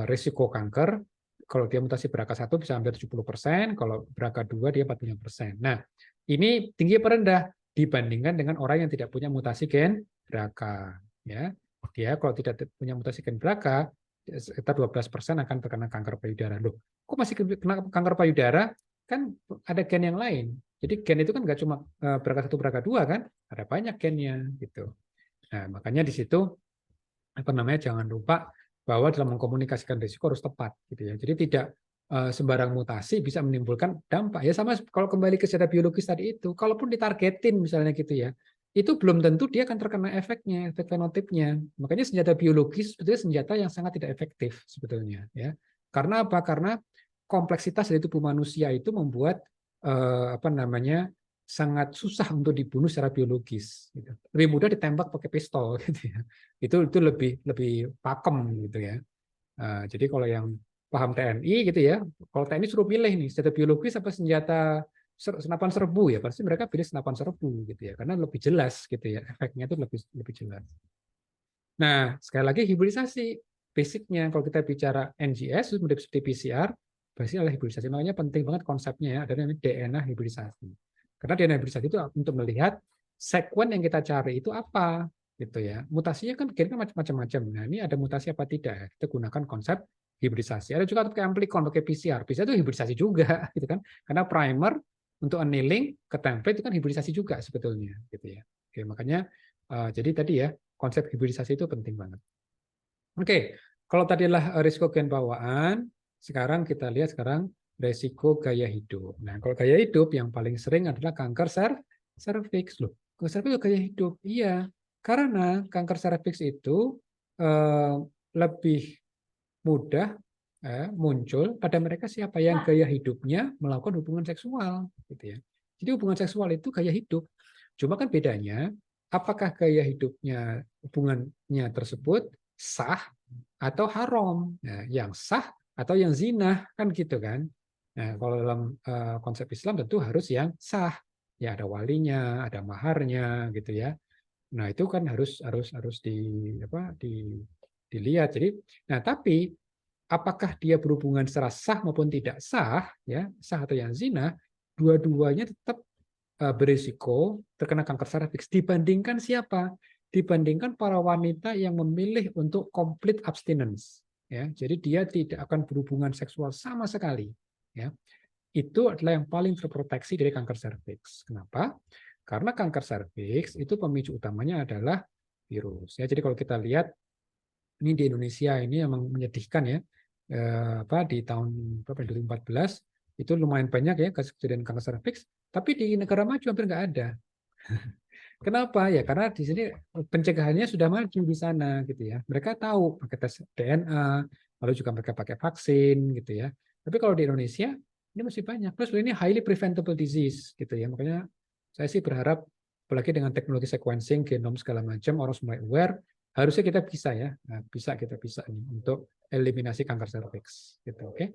risiko kanker. Kalau dia mutasi BRCA1 bisa hampir 70%, kalau BRCA2 dia 45%. Nah, ini tinggi apa rendah dibandingkan dengan orang yang tidak punya mutasi gen BRCA. Ya, dia kalau tidak punya mutasi gen BRCA, sekitar 12% akan terkena kanker payudara. Loh, kok masih kena kanker payudara? Kan ada gen yang lain. Jadi gen itu kan nggak cuma BRCA1, BRCA2 kan, ada banyak gennya gitu. Nah, makanya di situ apa namanya jangan lupa bahwa dalam mengkomunikasikan risiko harus tepat gitu ya. Jadi tidak sembarang mutasi bisa menimbulkan dampak. Ya sama kalau kembali ke senjata biologis tadi itu, kalaupun ditargetin misalnya gitu ya, itu belum tentu dia akan terkena efeknya, efek fenotipnya. Makanya senjata biologis sebetulnya senjata yang sangat tidak efektif sebetulnya ya. Karena apa? Karena kompleksitas dari tubuh manusia itu membuat apa namanya sangat susah untuk dibunuh secara biologis. Gitu. Lebih mudah ditembak pakai pistol, gitu ya. Itu lebih pakem gitu ya. Jadi kalau yang paham TNI gitu ya, kalau TNI suruh pilih nih senjata biologis apa senjata senapan serbu ya, pasti mereka pilih senapan serbu gitu ya, karena lebih jelas gitu ya, efeknya itu lebih jelas. Nah, sekali lagi hibridisasi. Basicnya kalau kita bicara NGS, seperti PCR, basicnya adalah hibridisasi. Makanya penting banget konsepnya ya, ada namanya DNA hibridisasi. Karena DNA hibridisasi itu untuk melihat sekuen yang kita cari itu apa, gitu ya. Mutasinya kan kira-kira macam-macam. Nah, ini ada mutasi apa tidak? Kita gunakan konsep hibridisasi. Ada juga pakai amplikon, pakai PCR. PCR itu hibridisasi juga, gitu kan? Karena primer untuk annealing ke template itu kan hibridisasi juga sebetulnya, gitu ya. Oke, makanya jadi tadi ya konsep hibridisasi itu penting banget. Oke, kalau tadi adalah risiko gen bawaan, sekarang kita lihat risiko gaya hidup. Nah, kalau gaya hidup yang paling sering adalah kanker serviks loh. Kanker serviks itu gaya hidup, iya, karena kanker serviks itu lebih mudah muncul pada mereka siapa yang gaya hidupnya melakukan hubungan seksual, gitu ya. Jadi hubungan seksual itu gaya hidup. Cuma kan bedanya, apakah gaya hidupnya hubungannya tersebut sah atau haram? Nah, yang sah atau yang zina kan gitu kan. Nah, kalau dalam konsep Islam tentu harus yang sah. Ya ada walinya, ada maharnya gitu ya. Nah, itu kan harus dilihat. Jadi, nah tapi apakah dia berhubungan secara sah maupun tidak sah, ya sah atau yang zina, dua-duanya tetap berisiko terkena kanker serviks. Dibandingkan siapa? Dibandingkan para wanita yang memilih untuk complete abstinence. Ya, jadi dia tidak akan berhubungan seksual sama sekali. Ya, itu adalah yang paling terproteksi dari kanker serviks. Kenapa? Karena kanker serviks itu pemicu utamanya adalah virus. Ya, jadi kalau kita lihat ini di Indonesia ini memang menyedihkan ya. Di tahun 2014 itu lumayan banyak ya kasus kejadian kanker serviks, tapi di negara maju hampir nggak ada. Kenapa? Ya karena di sini pencegahannya sudah maju di sana gitu ya. Mereka tahu pakai tes DNA, lalu juga mereka pakai vaksin gitu ya. Tapi kalau di Indonesia ini masih banyak. Terus ini highly preventable disease gitu ya. Makanya saya sih berharap apalagi dengan teknologi sequencing, genom segala macam, orang semua aware, harusnya kita bisa ya. Nah, kita bisa nih untuk eliminasi kanker serviks gitu, oke.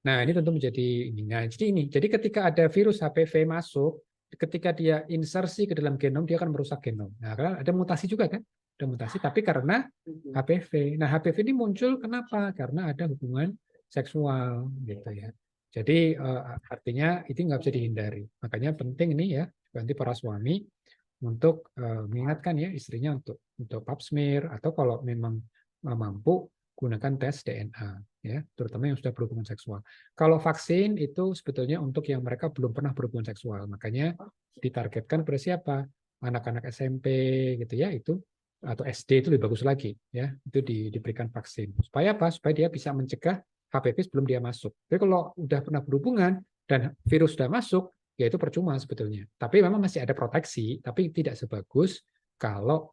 Nah, ini tentu menjadi ini. Nah, jadi ini. Jadi ketika ada virus HPV masuk, ketika dia insersi ke dalam genom, dia akan merusak genom. Nah, karena ada mutasi juga kan? Ada mutasi, tapi karena HPV. Nah, HPV ini muncul kenapa? Karena ada hubungan seksual, gitu ya. Jadi artinya itu nggak bisa dihindari. Makanya penting ini ya, nanti para suami untuk mengingatkan ya istrinya untuk pap smear atau kalau memang mampu gunakan tes DNA ya, terutama yang sudah berhubungan seksual. Kalau vaksin itu sebetulnya untuk yang mereka belum pernah berhubungan seksual, makanya ditargetkan pada siapa? Anak-anak SMP gitu ya, itu atau SD itu lebih bagus lagi ya, itu diberikan vaksin. Supaya apa? Supaya dia bisa mencegah HPV sebelum dia masuk. Tapi kalau udah pernah berhubungan dan virus sudah masuk, ya itu percuma sebetulnya. Tapi memang masih ada proteksi, tapi tidak sebagus kalau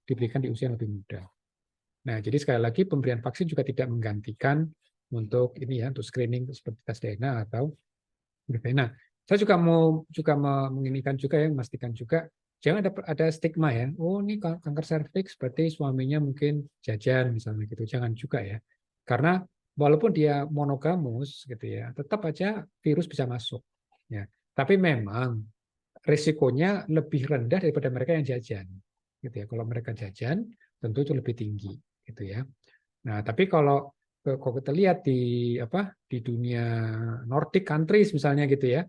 diberikan di usia yang lebih muda. Nah, jadi sekali lagi pemberian vaksin juga tidak menggantikan untuk ini ya, untuk screening seperti tes DNA atau nah, saya juga mau menginginkan juga ya, memastikan juga jangan ada stigma ya. Oh, ini kanker serviks berarti suaminya mungkin jajan misalnya gitu. Jangan juga ya. Karena walaupun dia monogamus gitu ya, tetap aja virus bisa masuk ya. Tapi memang risikonya lebih rendah daripada mereka yang jajan. Gitu ya. Kalau mereka jajan tentu itu lebih tinggi gitu ya. Nah, tapi kalau kita lihat di dunia Nordic countries misalnya gitu ya,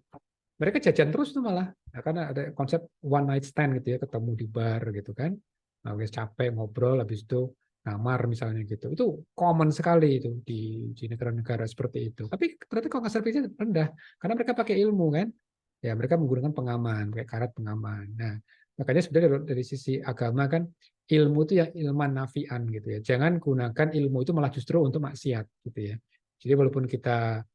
mereka jajan terus tuh malah. Nah, karena ada konsep one night stand gitu ya, ketemu di bar gitu kan. Nah, capek ngobrol habis itu ngamar misalnya gitu. Itu common sekali itu di negara-negara seperti itu. Tapi ternyata kalau servisnya rendah karena mereka pakai ilmu kan. Ya, mereka menggunakan pengaman, kayak karet pengaman. Nah, makanya sebenarnya dari sisi agama kan ilmu itu ya ilman nafian gitu ya. Jangan gunakan ilmu itu malah justru untuk maksiat gitu ya. Jadi walaupun kita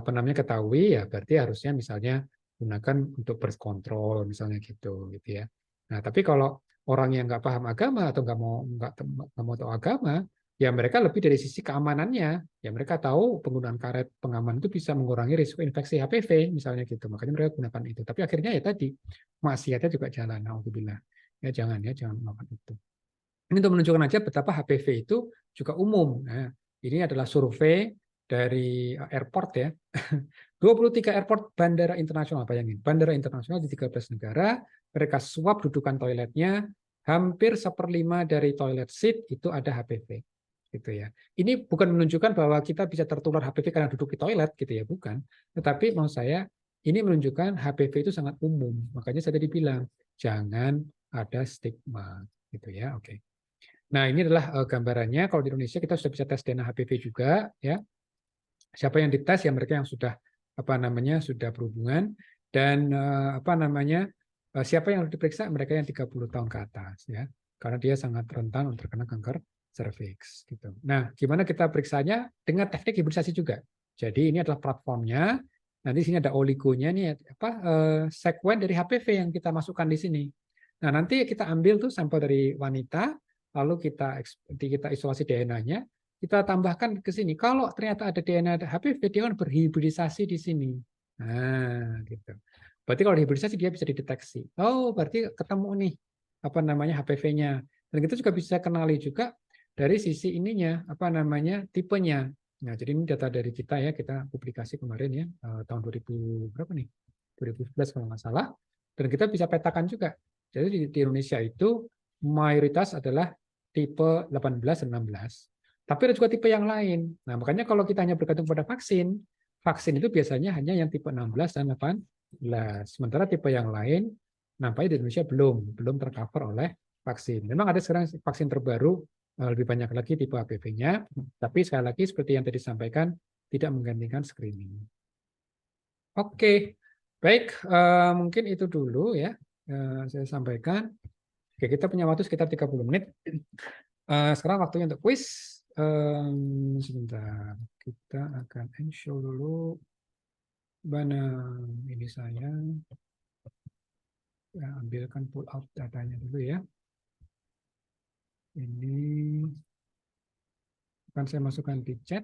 ketahui ya berarti harusnya misalnya gunakan untuk birth control misalnya gitu ya. Nah, tapi kalau orang yang nggak paham agama atau nggak mau tahu agama, ya mereka lebih dari sisi keamanannya. Ya mereka tahu penggunaan karet pengaman itu bisa mengurangi risiko infeksi HPV misalnya gitu. Makanya mereka gunakan itu. Tapi akhirnya ya tadi maksiatnya juga jalan. Alhamdulillah. Ya jangan melakukan itu. Ini untuk menunjukkan aja betapa HPV itu juga umum. Nah, ini adalah survei dari airport ya. 23 airport bandara internasional, bayangin. Bandara internasional di 13 negara, mereka swab dudukan toiletnya, hampir 1/5 dari toilet seat itu ada HPV. Gitu ya. Ini bukan menunjukkan bahwa kita bisa tertular HPV karena duduk di toilet gitu ya, bukan. Tetapi mau saya ini menunjukkan HPV itu sangat umum. Makanya saya tadi bilang jangan ada stigma gitu ya. Oke. Nah, ini adalah gambarannya. Kalau di Indonesia kita sudah bisa tes DNA HPV juga ya. Siapa yang dites ya mereka yang sudah apa namanya sudah berhubungan dan apa namanya siapa yang harus diperiksa mereka yang 30 tahun ke atas ya. Karena dia sangat rentan untuk terkena kanker serviks gitu. Nah, gimana kita periksanya dengan teknik hibridisasi juga. Jadi ini adalah platformnya. Nanti di sini ada oligonya nih apa sekuen dari HPV yang kita masukkan di sini. Nah, nanti kita ambil tuh sampel dari wanita, lalu kita isolasi DNA-nya, kita tambahkan ke sini. Kalau ternyata ada DNA HPV, dia akan berhibridisasi di sini. Nah, gitu. Berarti kalau dihibridisasi dia bisa dideteksi. Oh, berarti ketemu nih apa namanya HPV-nya. Dan kita juga bisa kenali juga dari sisi ininya, apa namanya tipenya. Nah, jadi ini data dari kita ya, kita publikasi kemarin ya, tahun 2000 berapa nih? 2011 kalau nggak salah. Dan kita bisa petakan juga. Jadi di Indonesia itu mayoritas adalah tipe 18 dan 16. Tapi ada juga tipe yang lain. Nah, makanya kalau kita hanya bergantung pada vaksin, vaksin itu biasanya hanya yang tipe 16 dan 18. Sementara tipe yang lain nampaknya di Indonesia belum tercover oleh vaksin. Memang ada sekarang vaksin terbaru lebih banyak lagi tipe HPV-nya, tapi sekali lagi seperti yang tadi disampaikan tidak menggantikan screening. Oke, baik, mungkin itu dulu ya saya sampaikan. Oke, kita punya waktu sekitar 30 menit. Sekarang waktunya untuk quiz. Sebentar, kita akan show dulu. Mana ini saya ambilkan pull out datanya dulu ya. Ini akan saya masukkan di chat.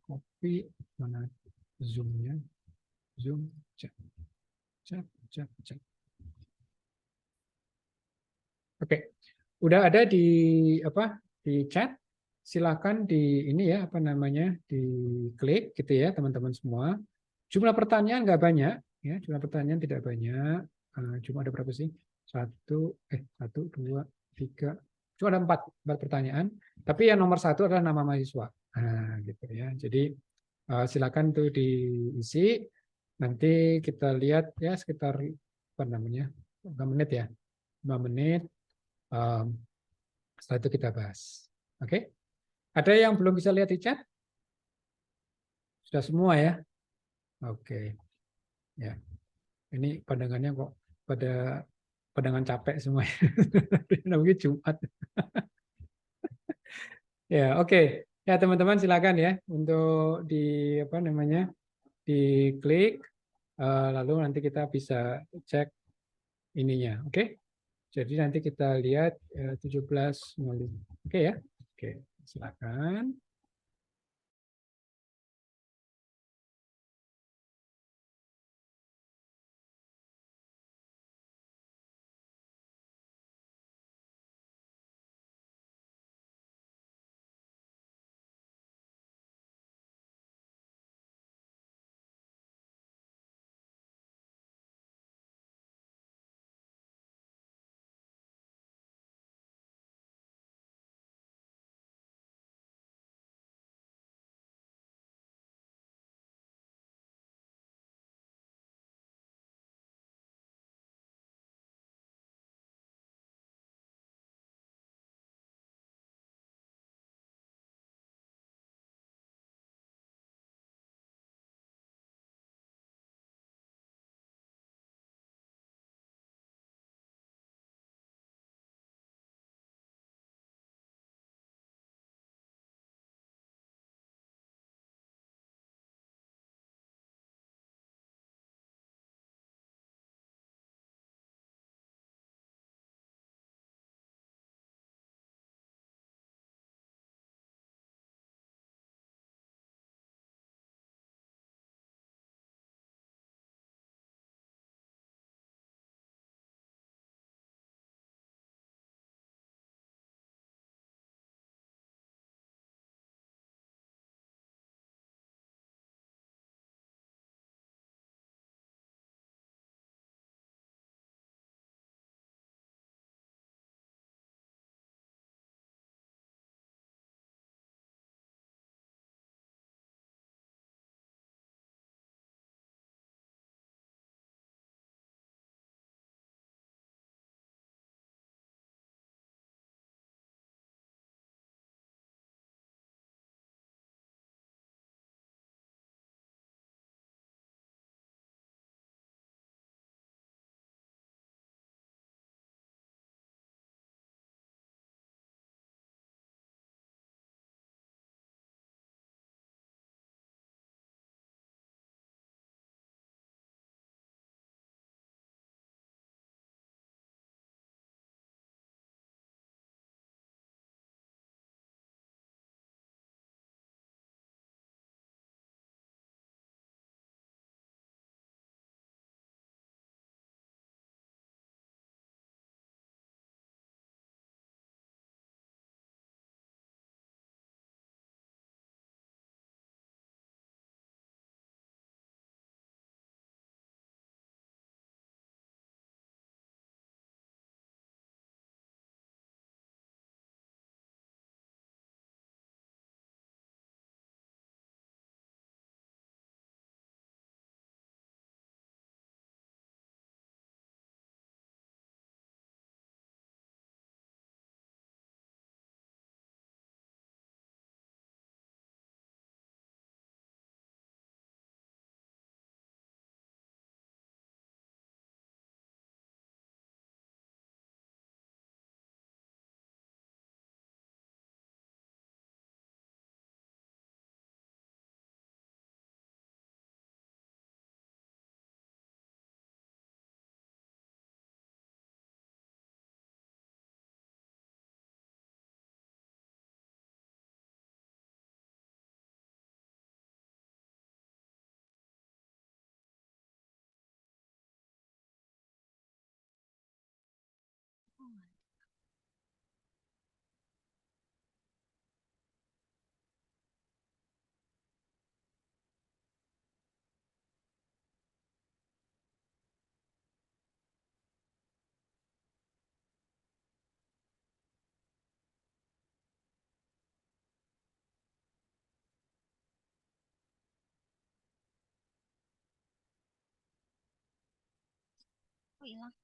Copy mana zoom-nya, zoom, chat, chat, chat, chat. Oke, udah ada di apa di chat. Silakan di ini ya apa namanya diklik gitu ya teman-teman semua. Jumlah pertanyaan nggak banyak ya, jumlah pertanyaan tidak banyak. Cuma ada berapa sih? Satu, dua, tiga, cuma ada empat pertanyaan. Tapi yang nomor satu adalah nama mahasiswa. Nah, gitu ya. Jadi silakan tuh diisi. Nanti kita lihat ya sekitar apa namanya 5 menit ya, 5 menit. Um, Setelah itu kita bahas. Oke? Ada yang belum bisa lihat di chat? Sudah semua ya? Oke. Ya. Ini pandangannya kok pada pandangan capek semua. Namanya Jumat. Ya, oke. Ya, teman-teman silakan ya untuk di apa namanya? Diklik lalu nanti kita bisa cek ininya. Oke? Jadi nanti kita lihat 17.05. Oke ya? Oke, silakan. hilang.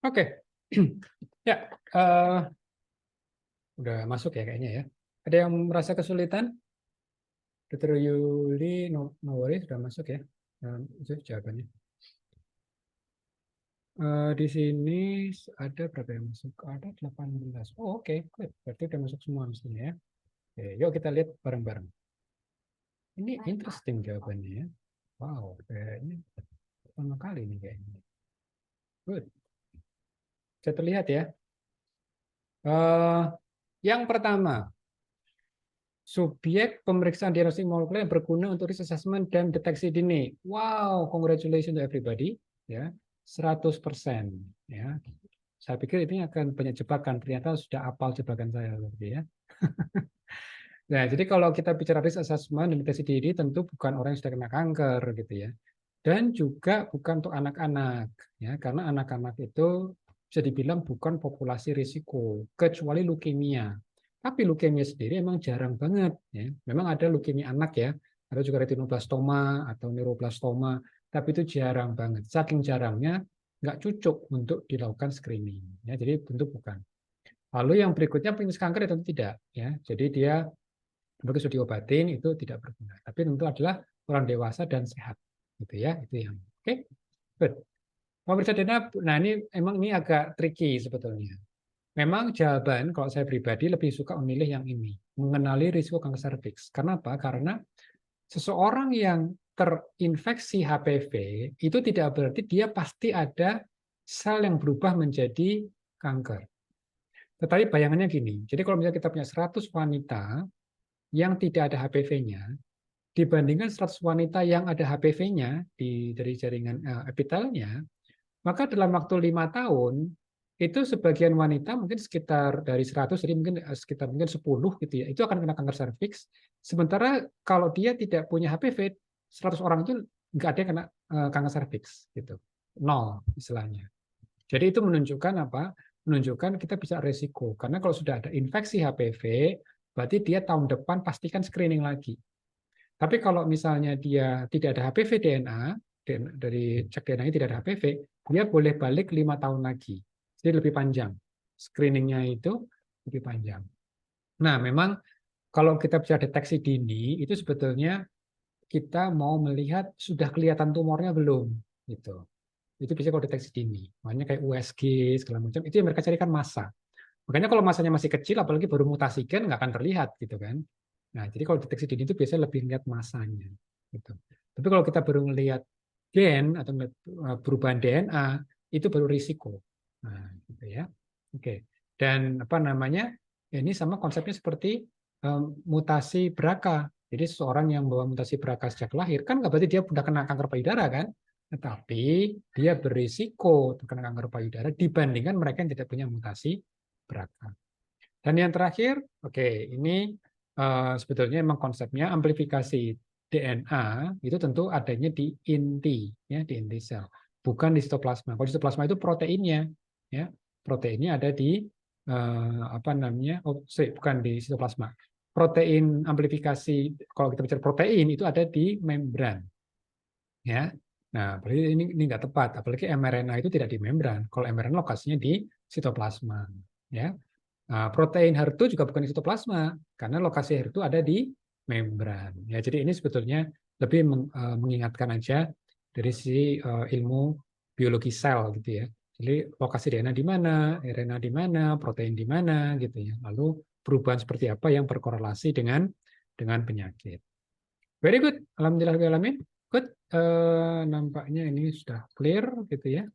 Oke. Ya, eh, udah masuk ya kayaknya ya. Ada yang merasa kesulitan? Dr. Yuli, no worry, sudah masuk ya. Itu jawabannya. Di sini ada berapa yang masuk? Ada 18. Oh, oke. Good. Berarti udah masuk semua mestinya ya. Oke, yuk kita lihat bareng-bareng. Ini interesting jawabannya ya. Wow, kayaknya pertama kali nih kayaknya. Good. Bisa terlihat ya. Eh, yang pertama, subjek pemeriksaan diagnostik molekuler yang berguna untuk risk assessment dan deteksi dini. Wow, congratulations to everybody. Ya, 100%. Ya, saya pikir ini akan banyak jebakan. Ternyata sudah apal jebakan saya berarti ya. Nah, jadi kalau kita bicara risk assessment dan deteksi dini, tentu bukan orang yang sudah kena kanker gitu ya. Dan juga bukan untuk anak-anak, ya, karena anak-anak itu bisa dibilang bukan populasi risiko, kecuali leukemia. Tapi leukemia sendiri memang jarang banget, ya. Memang ada leukemia anak ya, ada juga retinoblastoma atau neuroblastoma, tapi itu jarang banget. Saking jarangnya, nggak cocok untuk dilakukan screening, ya. Jadi tentu bukan. Lalu yang berikutnya penyakit kanker itu tidak, ya. Jadi dia begitu sudah diobatin itu tidak berguna. Tapi tentu adalah orang dewasa dan sehat, gitu ya. Itu yang oke. Okay? Good. Pemirsa Dena, nah ini emang ini agak tricky sebetulnya. Memang jawaban kalau saya pribadi lebih suka memilih yang ini, mengenali risiko kanker serviks. Kenapa? Karena seseorang yang terinfeksi HPV itu tidak berarti dia pasti ada sel yang berubah menjadi kanker. Tetapi bayangannya gini, jadi kalau misalnya kita punya 100 wanita yang tidak ada HPV-nya, dibandingkan 100 wanita yang ada HPV-nya dari jaringan epitelnya, maka dalam waktu 5 tahun itu sebagian wanita mungkin sekitar dari 100, jadi mungkin sekitar mungkin 10 gitu ya, itu akan kena kanker serviks. Sementara kalau dia tidak punya HPV, 100 orang itu nggak ada yang kena kanker serviks gitu. Nol istilahnya. Jadi itu menunjukkan apa? Menunjukkan kita bisa resiko. Karena kalau sudah ada infeksi HPV, berarti dia tahun depan pastikan screening lagi. Tapi kalau misalnya dia tidak ada HPV DNA, dari cek DNA tidak ada HPV, dia boleh balik 5 tahun lagi. Jadi lebih panjang. Screeningnya itu lebih panjang. Nah, memang kalau kita bisa deteksi dini, itu sebetulnya kita mau melihat sudah kelihatan tumornya belum. Gitu. Itu bisa kalau deteksi dini. Makanya kayak USG, segala macam, itu yang mereka carikan massa. Makanya kalau masanya masih kecil, apalagi baru mutasi gen, nggak akan terlihat. Gitu kan. Nah, jadi kalau deteksi dini itu biasanya lebih lihat masanya. Gitu. Tapi kalau kita baru melihat gen atau perubahan DNA, itu baru risiko. Nah, gitu ya. Oke. Dan apa namanya? Ini sama konsepnya seperti mutasi BRCA. Jadi seseorang yang membawa mutasi BRCA sejak lahir kan nggak berarti dia sudah kena kanker payudara kan? Tetapi dia berisiko terkena kanker payudara dibandingkan mereka yang tidak punya mutasi BRCA. Dan yang terakhir, oke, ini sebetulnya memang konsepnya amplifikasi DNA itu tentu adanya di inti, ya, di inti sel, bukan di sitoplasma. Kalau di sitoplasma itu proteinnya, ya, proteinnya ada di apa namanya? Oh, sorry, bukan di sitoplasma. Protein amplifikasi, kalau kita bicara protein itu ada di membran. ya. Nah, berarti ini nggak tepat, apalagi mRNA itu tidak di membran. Kalau mRNA lokasinya di sitoplasma, ya. Nah, protein HER2 juga bukan di sitoplasma, karena lokasi HER2 ada di membran. Ya, jadi ini sebetulnya lebih mengingatkan aja dari sisi ilmu biologi sel gitu ya. Jadi lokasi DNA di mana, RNA di mana, protein di mana gitu ya. Lalu perubahan seperti apa yang berkorelasi dengan penyakit. Very good, alhamdulillah. Good, nampaknya ini sudah clear gitu ya.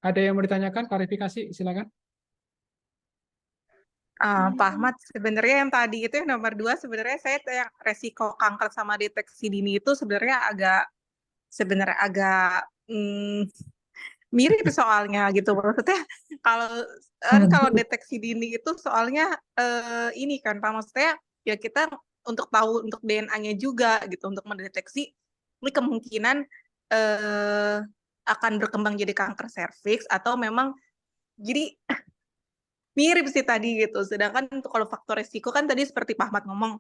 Ada yang mau ditanyakan, klarifikasi, silakan. Pak Ahmad, sebenarnya yang tadi itu yang nomor 2, sebenarnya saya yang resiko kanker sama deteksi dini itu sebenarnya agak mirip soalnya gitu. Maksudnya kalau deteksi dini itu soalnya ini kan Pak, maksudnya ya kita untuk tahu untuk DNA-nya juga gitu, untuk mendeteksi ini kemungkinan akan berkembang jadi kanker serviks atau memang jadi mirip sih tadi gitu. Sedangkan untuk kalau faktor resiko kan tadi seperti Pak Ahmad ngomong,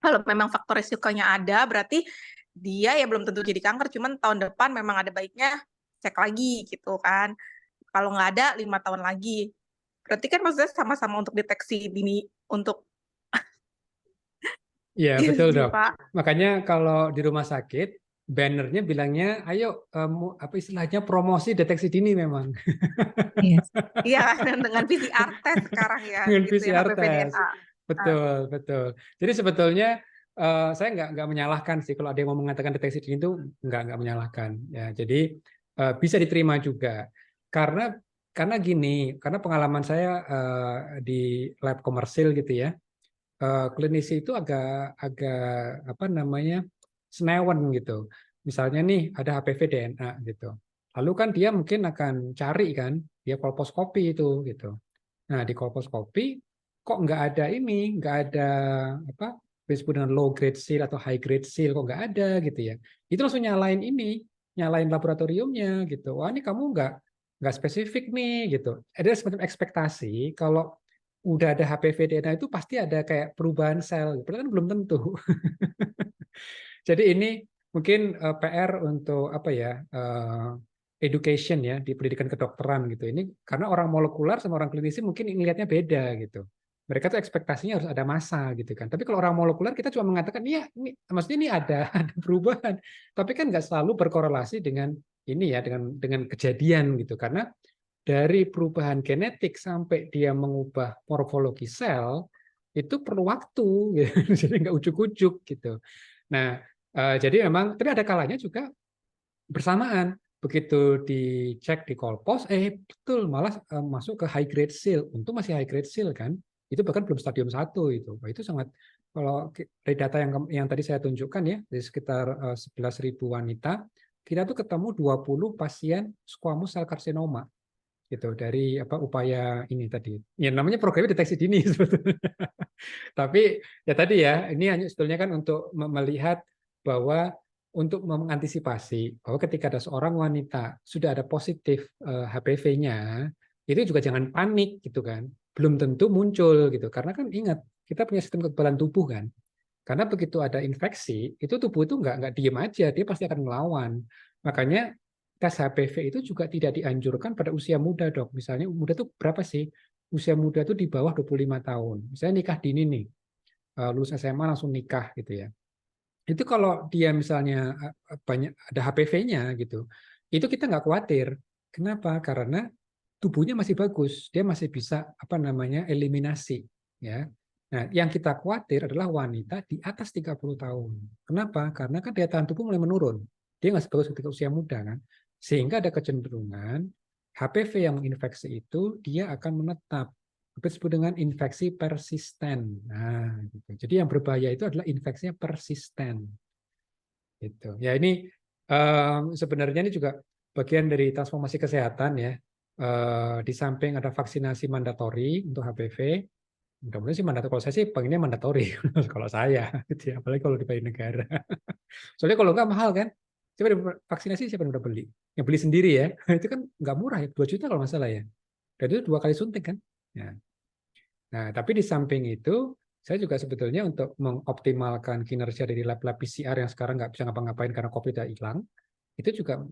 kalau memang faktor resikonya ada, berarti dia ya belum tentu jadi kanker, cuman tahun depan memang ada baiknya cek lagi gitu kan. Kalau nggak ada, 5 tahun lagi. Berarti kan maksudnya sama-sama untuk deteksi dini untuk Iya, betul sih dok. Pak. Makanya kalau di rumah sakit, bannernya bilangnya, ayo apa istilahnya promosi deteksi dini memang. Yes. Iya kan dengan PCR test sekarang ya Dengan gitu ya PCR HPV test. DNA. Ah, Betul, betul. Jadi sebetulnya saya nggak menyalahkan sih kalau ada yang mau mengatakan deteksi dini itu nggak menyalahkan. Ya, jadi bisa diterima juga. Karena karena pengalaman saya di lab komersil gitu ya, klinisi itu agak agak apa namanya senewen gitu. Misalnya nih ada HPV DNA gitu. Lalu kan dia mungkin akan cari kan, dia kolposkopi itu gitu. Nah di kolposkopi kok nggak ada ini, nggak ada apa disebut dengan low grade seal atau high grade seal kok nggak ada gitu ya. Itu langsung nyalain ini, nyalain laboratoriumnya gitu. Wah ini kamu nggak spesifik nih gitu. Ada semacam ekspektasi kalau udah ada HPV DNA itu pasti ada kayak perubahan sel, padahal kan belum tentu. Jadi ini mungkin PR untuk apa ya education ya di pendidikan kedokteran gitu. Ini karena orang molekuler sama orang klinisi mungkin ngelihatnya beda gitu. Mereka tuh ekspektasinya harus ada massa gitu kan. Tapi kalau orang molekuler kita cuma mengatakan iya ini maksudnya ini ada ada perubahan. Tapi kan nggak selalu berkorelasi dengan ini ya dengan kejadian gitu karena dari perubahan genetik sampai dia mengubah morfologi sel itu perlu waktu, gitu. Jadi nggak ujuk-ujuk gitu. Nah, jadi memang, tapi ada kalanya juga bersamaan. Begitu dicek di kolpos, betul malah masuk ke high grade seal. Untung masih high grade seal kan. Itu bahkan belum stadium 1 itu. Wah, itu sangat kalau dari data yang tadi saya tunjukkan ya, dari sekitar 11.000 wanita, kita tuh ketemu 20 pasien squamous cell carcinoma gitu dari apa upaya ini tadi. Ya namanya programnya deteksi dini sebetulnya. Tapi ya tadi ya, ini hanya sebetulnya kan untuk melihat bahwa untuk mengantisipasi bahwa ketika ada seorang wanita sudah ada positif HPV-nya, itu juga jangan panik gitu kan. Belum tentu muncul gitu. Karena kan ingat, kita punya sistem kekebalan tubuh kan. Karena begitu ada infeksi, itu tubuh itu nggak diem aja, dia pasti akan melawan. Makanya tes HPV itu juga tidak dianjurkan pada usia muda, dok. Misalnya muda itu berapa sih? Usia muda itu di bawah 25 tahun. Misalnya nikah dini nih, lulus SMA langsung nikah gitu ya. Itu kalau dia misalnya banyak ada HPV-nya gitu, itu kita nggak khawatir. Kenapa? Karena tubuhnya masih bagus, dia masih bisa apa namanya eliminasi, ya. Nah, yang kita khawatir adalah wanita di atas 30 tahun. Kenapa? Karena kan daya tahan tubuh mulai menurun. Dia nggak sebagus ketika usia muda kan. Sehingga ada kecenderungan HPV yang menginfeksi itu dia akan menetap. Itu disebut dengan infeksi persisten. Nah, gitu. Jadi yang berbahaya itu adalah infeksinya persisten. Gitu. Ya ini sebenarnya ini juga bagian dari transformasi kesehatan ya. Di samping ada vaksinasi mandatori untuk HPV, mudah-mudahan sih mandatori. Kalau saya sih pengennya mandatori kalau saya, gitu ya. Apalagi kalau di banyak negara. Soalnya kalau nggak mahal kan. Coba vaksinasi siapa yang udah beli? Yang beli sendiri ya. Itu kan nggak murah ya, 2 juta kalau nggak salah ya. Dan itu 2 kali suntik kan. Ya. Nah, tapi di samping itu saya juga sebetulnya untuk mengoptimalkan kinerja dari lab-lab PCR yang sekarang nggak bisa ngapa-ngapain karena COVID udah hilang, itu juga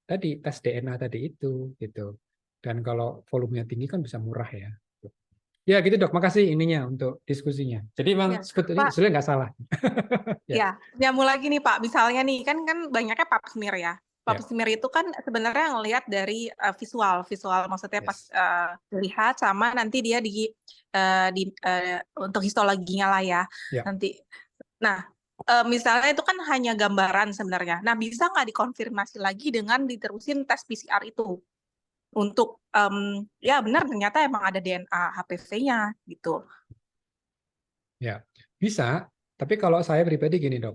tadi tes DNA tadi itu gitu. Dan kalau volumenya tinggi kan bisa murah ya. Ya gitu dok, makasih ininya untuk diskusinya. Jadi memang Ya, Pak. sebetulnya nggak salah. Ya. Ya, nyambung lagi nih Pak. Misalnya nih, kan banyaknya pap smear ya. Pap Ya. smear itu kan sebenarnya ngelihat dari visual maksudnya pas Yes. dilihat sama nanti dia untuk histologinya lah ya. Ya. Nanti. Nah, misalnya itu kan hanya gambaran sebenarnya. Nah, bisa nggak dikonfirmasi lagi dengan diterusin tes PCR itu untuk ya benar ternyata emang ada DNA HPV-nya gitu. Ya, bisa. Tapi kalau saya pribadi gini dok,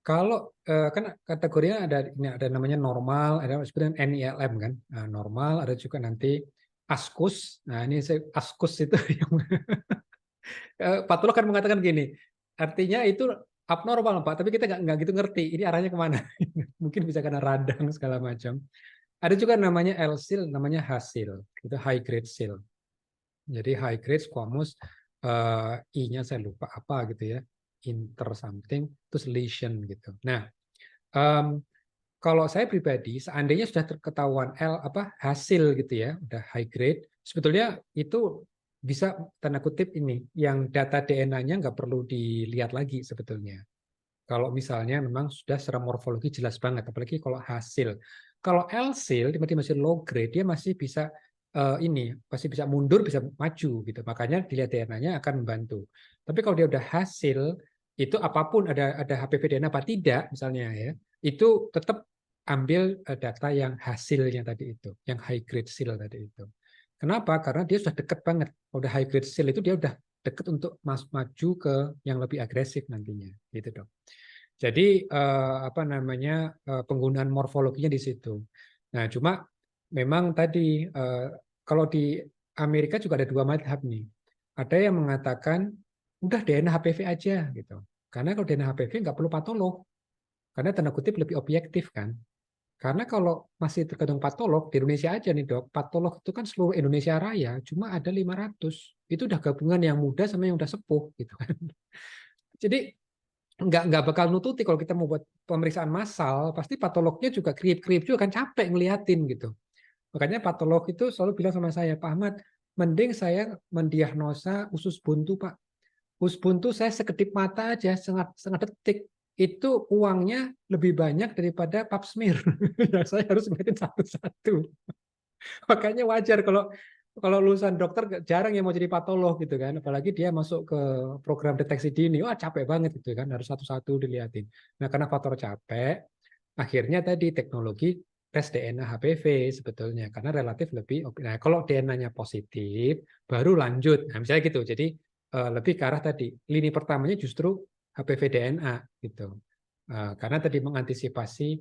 kalau kan kategorinya ada namanya normal, ada sebenarnya NILM kan, nah, normal, ada juga nanti askus. Nah ini saya askus itu yang patolog kan mengatakan gini, artinya itu abnormal pak, tapi kita nggak gitu ngerti ini arahnya kemana. Mungkin bisa karena radang segala macam. Ada juga namanya L-seal, namanya hasil, itu high grade seal. Jadi high grade squamous, I-nya saya lupa apa gitu ya, inter something, terus lesion gitu. Nah, kalau saya pribadi, seandainya sudah ketahuan hasil gitu ya, udah high grade, sebetulnya itu bisa tanda kutip ini, yang data DNA-nya nggak perlu dilihat lagi sebetulnya. Kalau misalnya memang sudah secara morfologi jelas banget, apalagi kalau hasil. Kalau L-seal, dia masih low grade, dia masih bisa masih bisa mundur, bisa maju gitu. Makanya dilihat DNA-nya akan membantu. Tapi kalau dia udah hasil, itu apapun ada HPV DNA apa tidak, misalnya ya, itu tetap ambil data yang hasilnya tadi itu, yang high grade seal tadi itu. Kenapa? Karena dia sudah dekat banget. Kalau udah high grade seal itu dia udah dekat untuk maju ke yang lebih agresif nantinya, gitu dong. Jadi penggunaan morfologinya di situ. Nah, cuma memang tadi kalau di Amerika juga ada dua madhab nih. Ada yang mengatakan udah DNA HPV aja gitu. Karena kalau DNA HPV nggak perlu patolog. Karena tanda kutip lebih objektif kan. Karena kalau masih tergantung patolog, di Indonesia aja nih dok, patolog itu kan seluruh Indonesia Raya, cuma ada 500. Itu udah gabungan yang muda sama yang udah sepuh gitu kan. Jadi nggak bakal nututi kalau kita mau buat pemeriksaan massal, pasti patolognya juga kriip-kriip juga kan capek ngeliatin gitu. Makanya patolog itu selalu bilang sama saya, Pak Ahmad, mending saya mendiagnosa usus buntu Pak. Usus buntu saya sekedip mata aja, setengah detik. Itu uangnya lebih banyak daripada pap smear. Ya, saya harus ngeliatin satu-satu. Makanya wajar kalau lulusan dokter jarang yang mau jadi patolog gitu kan, apalagi dia masuk ke program deteksi dini, wah capek banget gitu kan, harus satu-satu dilihatin. Nah karena faktor capek, akhirnya tadi teknologi tes DNA HPV sebetulnya karena relatif lebih. Nah kalau DNA-nya positif, baru lanjut. Nah misalnya gitu, jadi lebih ke arah tadi lini pertamanya justru HPV DNA gitu, karena tadi mengantisipasi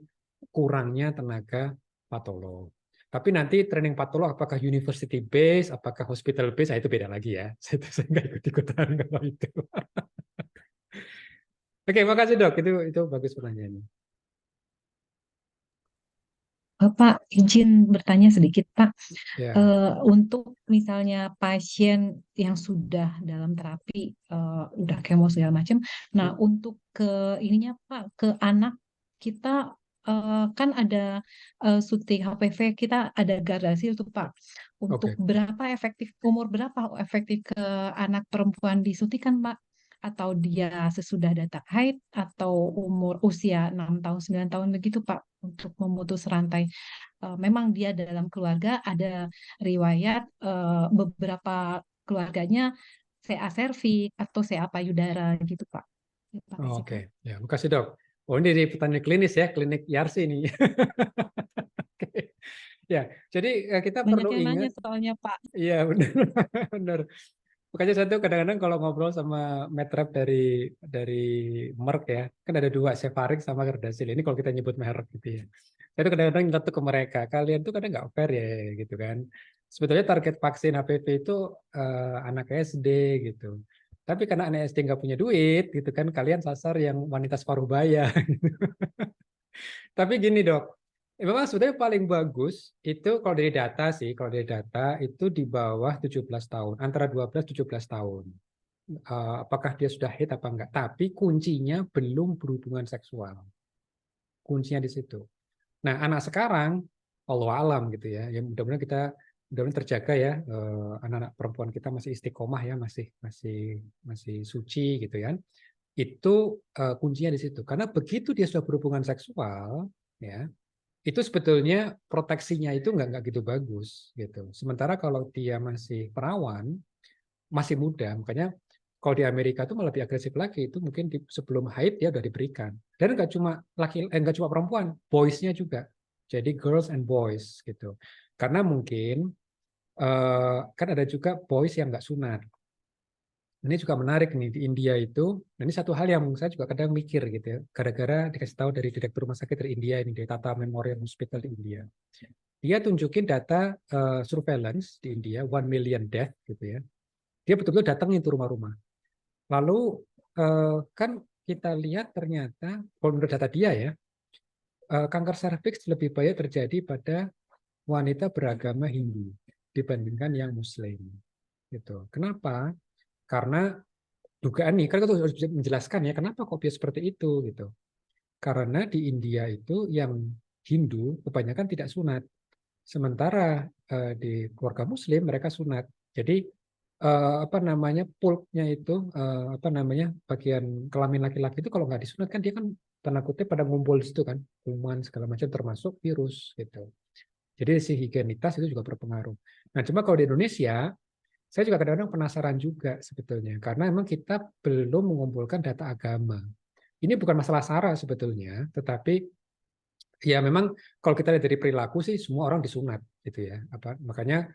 kurangnya tenaga patolog. Tapi nanti training patolog apakah university base, apakah hospital base, itu beda lagi ya. Saya nggak ikut-ikutan kalau itu. Oke, makasih dok. Itu bagus pertanyaannya. Pak, izin bertanya sedikit, Pak. Ya. Untuk misalnya pasien yang sudah dalam terapi, udah kemo segala macam. Nah, untuk ke ininya, Pak, ke anak kita kan ada suntik HPV, kita ada Gardasil tuh, Pak. Untuk Oke. umur berapa efektif ke anak perempuan disuntikan, Pak? Atau dia sesudah data haid atau usia 6 tahun 9 tahun begitu Pak untuk memutus rantai. Memang dia dalam keluarga ada riwayat beberapa keluarganya CA serviks atau CA payudara gitu Pak. Terima kasih Pak. Oke, ya, makasih dok. Oh ini di pertanyaan klinis ya, klinik Yarsi ini. Oke. Ya, jadi kita Banyak perlu yang nanya ingat, soalnya Pak. iya benar, benar. Makanya saya tuh kadang-kadang kalau ngobrol sama medrep dari Merck ya, kan ada dua, Cefarix sama Gardasil. Ini kalau kita nyebut merek gitu ya. Saya tuh kadang-kadang nyeletuk ke mereka, kalian tuh kadang nggak fair ya gitu kan. Sebetulnya target vaksin HPV itu anak SD gitu. Tapi karena anak SD nggak punya duit gitu kan, kalian sasar yang wanita separuh baya. Tapi gini dok, memang sebetulnya paling bagus itu kalau dari data sih, kalau dari data itu di bawah 17 tahun, antara 12-17 tahun. apakah dia sudah haid apa enggak. Tapi kuncinya belum berhubungan seksual. Kuncinya di situ. Nah, anak sekarang, Allah alam gitu ya. Ya mudah-mudahan terjaga ya, anak-anak perempuan kita masih istiqomah ya, masih suci gitu ya. Itu kuncinya di situ. Karena begitu dia sudah berhubungan seksual, ya, itu sebetulnya proteksinya itu nggak gitu bagus gitu. Sementara kalau dia masih perawan, masih muda, makanya kalau di Amerika itu malah lebih agresif lagi, itu mungkin sebelum haid dia udah diberikan. Dan nggak cuma perempuan, boys-nya juga. Jadi girls and boys gitu. Karena mungkin kan ada juga boys yang nggak sunat. Ini juga menarik nih di India itu. Nah, ini satu hal yang saya juga kadang mikir gitu ya. Gara-gara dikasih tahu dari direktur rumah sakit dari India ini, dari Tata Memorial Hospital di India. Dia tunjukin data surveillance di India, 1 million death gitu ya. Dia betul-betul datangin itu rumah-rumah. Lalu kan kita lihat ternyata, kalau menurut data dia ya, kanker serviks lebih banyak terjadi pada wanita beragama Hindu dibandingkan yang Muslim. Gitu. Kenapa? Karena dugaan nih, kan kita harus bisa menjelaskan ya kenapa kok bisa seperti itu gitu. Karena di India itu yang Hindu kebanyakan tidak sunat, sementara di keluarga Muslim mereka sunat. Jadi pulpnya itu bagian kelamin laki-laki itu kalau nggak disunat kan dia kan tanda kutip pada ngumpul di situ kan, kuman segala macam termasuk virus gitu. Jadi si higienitas itu juga berpengaruh. Nah cuma kalau di Indonesia saya juga kadang-kadang penasaran juga sebetulnya karena memang kita belum mengumpulkan data agama. Ini bukan masalah SARA sebetulnya, tetapi ya memang kalau kita lihat dari perilaku sih semua orang disunat gitu ya. Makanya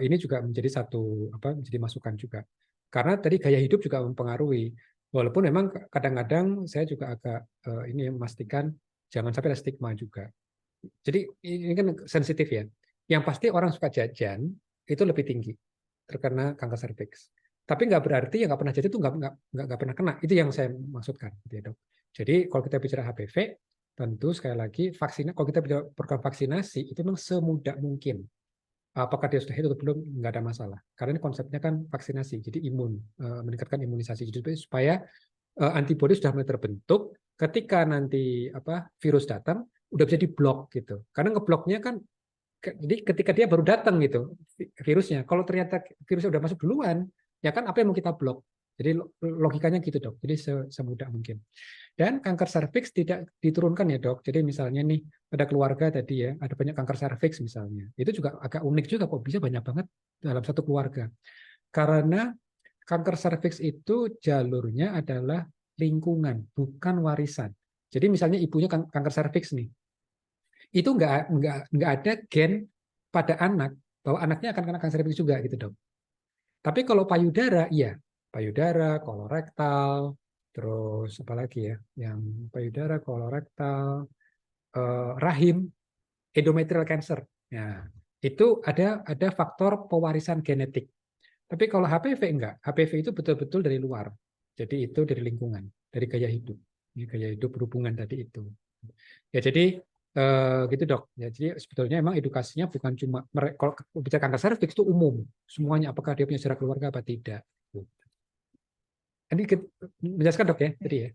ini juga menjadi menjadi masukan juga. Karena tadi gaya hidup juga mempengaruhi. Walaupun memang kadang-kadang saya juga agak ini memastikan jangan sampai ada stigma juga. Jadi ini kan sensitif ya. Yang pasti orang suka jajan itu lebih tinggi terkena kanker serviks. Tapi nggak berarti yang nggak pernah jajan itu nggak pernah kena. Itu yang saya maksudkan, gitu ya, Dok. Jadi kalau kita bicara HPV, tentu sekali lagi kalau kita bicara program vaksinasi itu memang semudah mungkin. Apakah dia sudah itu atau belum nggak ada masalah. Karena ini konsepnya kan vaksinasi, jadi meningkatkan imunisasi. Jadi supaya antibodi sudah mulai terbentuk, ketika nanti virus datang udah bisa diblok gitu. Karena ngebloknya kan jadi ketika dia baru datang gitu virusnya, kalau ternyata virusnya udah masuk duluan, ya kan apa yang mau kita blok? Jadi logikanya gitu dok. Jadi semudah mungkin. Dan kanker serviks tidak diturunkan ya dok. Jadi misalnya nih pada keluarga tadi ya ada banyak kanker serviks misalnya, itu juga agak unik juga kok bisa banyak banget dalam satu keluarga. Karena kanker serviks itu jalurnya adalah lingkungan, bukan warisan. Jadi misalnya ibunya kanker serviks nih, itu nggak ada gen pada anak bahwa anaknya akan kena kanker serviks juga gitu dok. Tapi kalau payudara, iya payudara, kolorektal, terus apa lagi ya, yang payudara, kolorektal, rahim, endometrial cancer. Ya, itu ada faktor pewarisan genetik. Tapi kalau HPV enggak, HPV itu betul-betul dari luar. Jadi itu dari lingkungan, dari gaya hidup. Ini gaya hidup berhubungan tadi itu. Ya jadi gitu dok. Ya, jadi sebetulnya emang edukasinya bukan cuma kalau bicara kanker serviks itu umum, semuanya apakah dia punya sejarah keluarga apa tidak. Ini menjelaskan dok ya tadi ya.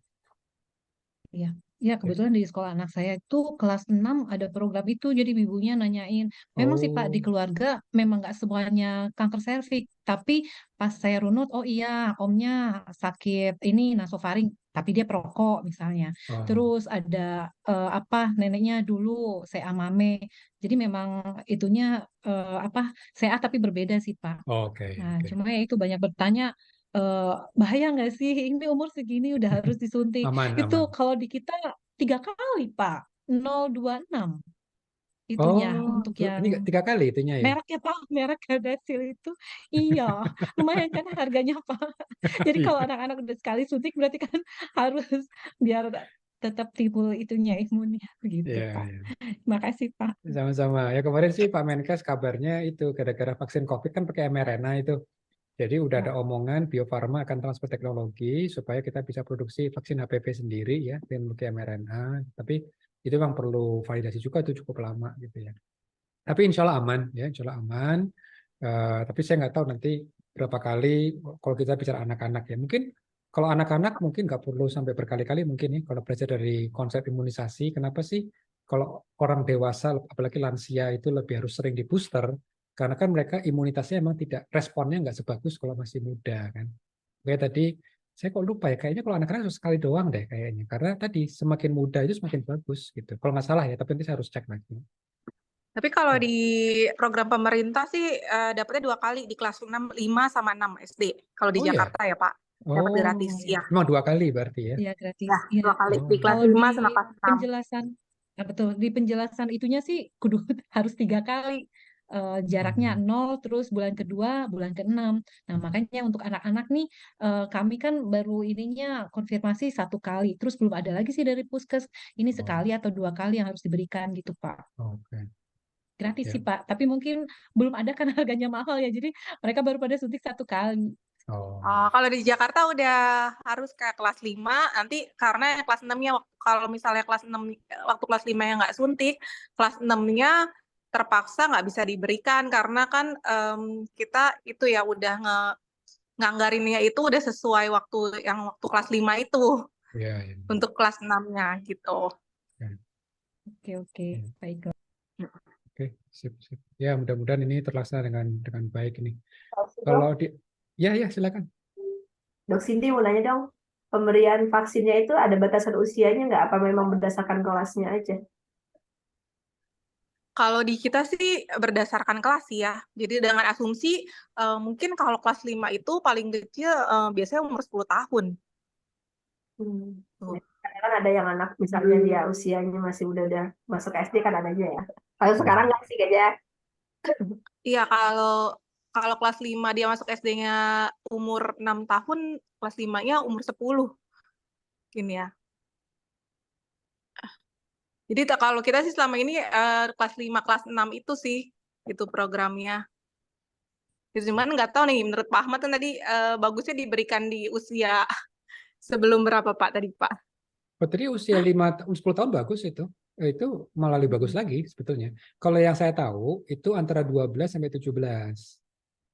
Iya, ya kebetulan di sekolah anak saya itu kelas 6 ada program itu, jadi ibunya nanyain, memang sih Pak di Oh, keluarga memang nggak semuanya kanker serviks, tapi pas saya runut, oh iya omnya sakit ini nasofaring, tapi dia perokok misalnya. oh, Terus ada neneknya dulu saya mame, jadi memang itunya apa sehat tapi berbeda sih Pak. oke, Nah, oke. cuma ya itu banyak bertanya, bahaya nggak sih? Ini umur segini udah harus disuntik. Aman, Itu aman. kalau di kita 3 kali, Pak. 026 itunya Oh, untuk ini yang 3 kali itunya ya. mereknya Pak, merek Gardasil itu. Iya, lumayan kan harganya Pak. Jadi kalau Iya, anak-anak udah sekali suntik berarti kan harus biar tetap timbul itunya imunnya gitu iya, Pak. iya. Makasih Pak. Sama-sama. Ya kemarin sih Pak Menkes kabarnya itu gara-gara vaksin COVID kan pakai mRNA itu. Jadi udah ada omongan Bio Farma akan transfer teknologi supaya kita bisa produksi vaksin HPV sendiri ya dengan pakai mRNA. Tapi itu memang perlu validasi juga itu cukup lama gitu ya. Tapi insya Allah aman ya, insya Allah aman. Tapi saya nggak tahu nanti berapa kali kalau kita bicara anak-anak ya. Mungkin kalau anak-anak mungkin nggak perlu sampai berkali-kali mungkin ya kalau belajar dari konsep imunisasi. Kenapa sih kalau orang dewasa apalagi lansia itu lebih harus sering di booster? Karena kan mereka imunitasnya emang tidak responnya nggak sebagus kalau masih muda kan. Kayak tadi saya kok lupa ya kayaknya kalau anak-anak harus sekali doang deh kayaknya. Karena tadi semakin muda itu semakin bagus gitu. Kalau nggak salah ya, tapi nanti saya harus cek lagi. Tapi kalau di program pemerintah sih dapatnya 2 kali di kelas 6, 5 sama 6 SD. Kalau di Oh ya, Jakarta ya Pak, dapat gratis oh ya. memang 2 kali berarti ya. Iya, gratis. Ya, Iya. 2 kali Oh. di kelas Kalau 5 di sama kelas 6. penjelasan, betul, di penjelasan itunya sih kudu harus 3 kali. Jaraknya 0, terus bulan kedua, bulan ke-6. Nah, makanya untuk anak-anak nih, kami kan baru ininya konfirmasi 1 kali. Terus belum ada lagi sih dari Puskes. Ini sekali atau 2 kali yang harus diberikan gitu, Pak. Oke. Gratis Ya. sih, Pak. Tapi mungkin belum ada kan harganya mahal ya. Jadi mereka baru pada suntik 1 kali. Oh. Kalau di Jakarta udah harus kayak kelas 5, nanti karena yang kelas 6-nya, kalau misalnya kelas 6, waktu kelas 5 yang nggak suntik, kelas 6-nya terpaksa nggak bisa diberikan karena kan kita itu ya udah nganggarinnya itu udah sesuai waktu kelas 5 itu Ya, ya. untuk kelas 6-nya gitu. Oke, Ya. baiklah. Oke, sip. Ya, mudah-mudahan ini terlaksana dengan baik ini. Dok, Kalau ya silakan. Dok Cindy mau nanya dong, pemberian vaksinnya itu ada batasan usianya nggak? Apa memang berdasarkan kelasnya aja? Kalau di kita sih berdasarkan kelas ya. Jadi dengan asumsi mungkin kalau kelas 5 itu paling kecil biasanya umur 10 tahun. Tuh. Karena kan ada yang anak misalnya dia usianya masih udah masuk SD kan ada aja ya. Kalau sekarang nggak sih kayaknya. Iya, kalau kelas 5 dia masuk SD-nya umur 6 tahun, kelas 5-nya umur 10. Mungkin ya. Jadi kalau kita sih selama ini kelas 5, kelas 6 itu sih itu programnya. Cuman nggak tahu nih menurut Pak Ahmad kan tadi bagusnya diberikan di usia sebelum berapa Pak tadi Pak? Oh, tadi usia 10 tahun bagus itu. Itu malah lebih bagus lagi sebetulnya. Kalau yang saya tahu itu antara 12 sampai 17.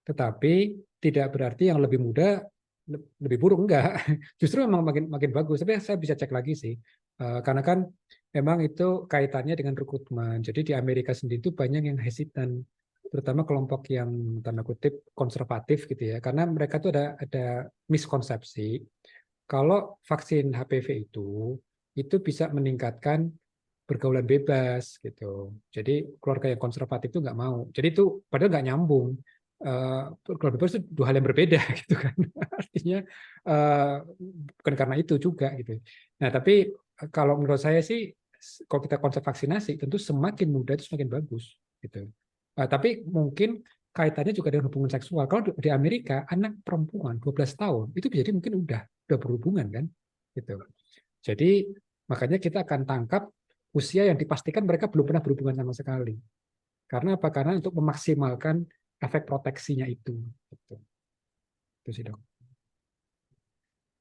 Tetapi tidak berarti yang lebih muda lebih buruk, enggak. Justru memang makin bagus. Tapi saya bisa cek lagi sih. Karena kan memang itu kaitannya dengan rekrutmen. Jadi di Amerika sendiri itu banyak yang hesitan, terutama kelompok yang tanda kutip konservatif gitu ya. Karena mereka tuh ada miskonsepsi kalau vaksin HPV itu bisa meningkatkan pergaulan bebas gitu. Jadi keluarga yang konservatif itu nggak mau. Jadi itu padahal nggak nyambung. Pergaulan bebas itu 2 hal yang berbeda gitu kan. Artinya bukan karena itu juga gitu. Nah tapi kalau menurut saya sih kalau kita konsep vaksinasi tentu semakin muda itu semakin bagus gitu. Tapi mungkin kaitannya juga dengan hubungan seksual. Kalau di Amerika anak perempuan 12 tahun itu jadi mungkin udah berhubungan kan gitu. Jadi makanya kita akan tangkap usia yang dipastikan mereka belum pernah berhubungan sama sekali. Karena apa? Karena untuk memaksimalkan efek proteksinya itu. Gitu. Itu sih dok.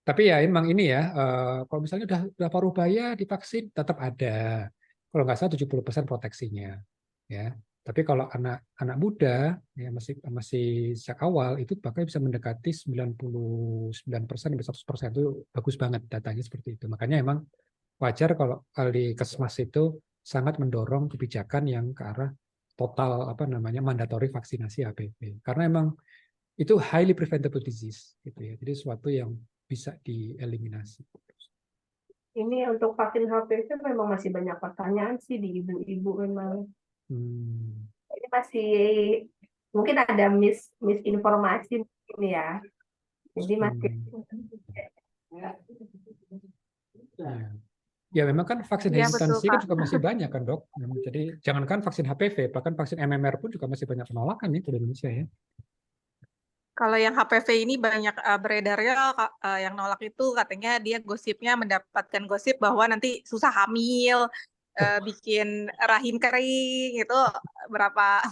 Tapi ya emang ini ya, kalau misalnya udah paruh baya divaksin tetap ada. Kalau nggak salah 70% proteksinya. Ya. Tapi kalau anak muda ya masih sejak awal itu bahkan bisa mendekati 99% sampai 100% itu bagus banget datanya seperti itu. Makanya emang wajar kalau di Kesmas itu sangat mendorong kebijakan yang ke arah total mandatory vaksinasi HPV. Karena emang itu highly preventable disease gitu ya. Jadi sesuatu yang bisa dieliminasi. Ini untuk vaksin HPV memang masih banyak pertanyaan sih di ibu-ibu memang. Ini masih mungkin ada misinformasi ini ya. Jadi masih Ya memang kan vaksin Ya, betul, hesitansi kan Pak. juga masih banyak kan dok. Jadi jangankan vaksin HPV, bahkan vaksin MMR pun juga masih banyak penolakan nih di Indonesia ya. Kalau yang HPV ini banyak beredarnya yang nolak itu katanya dia gosipnya mendapatkan gosip bahwa nanti susah hamil, bikin rahim kering itu berapa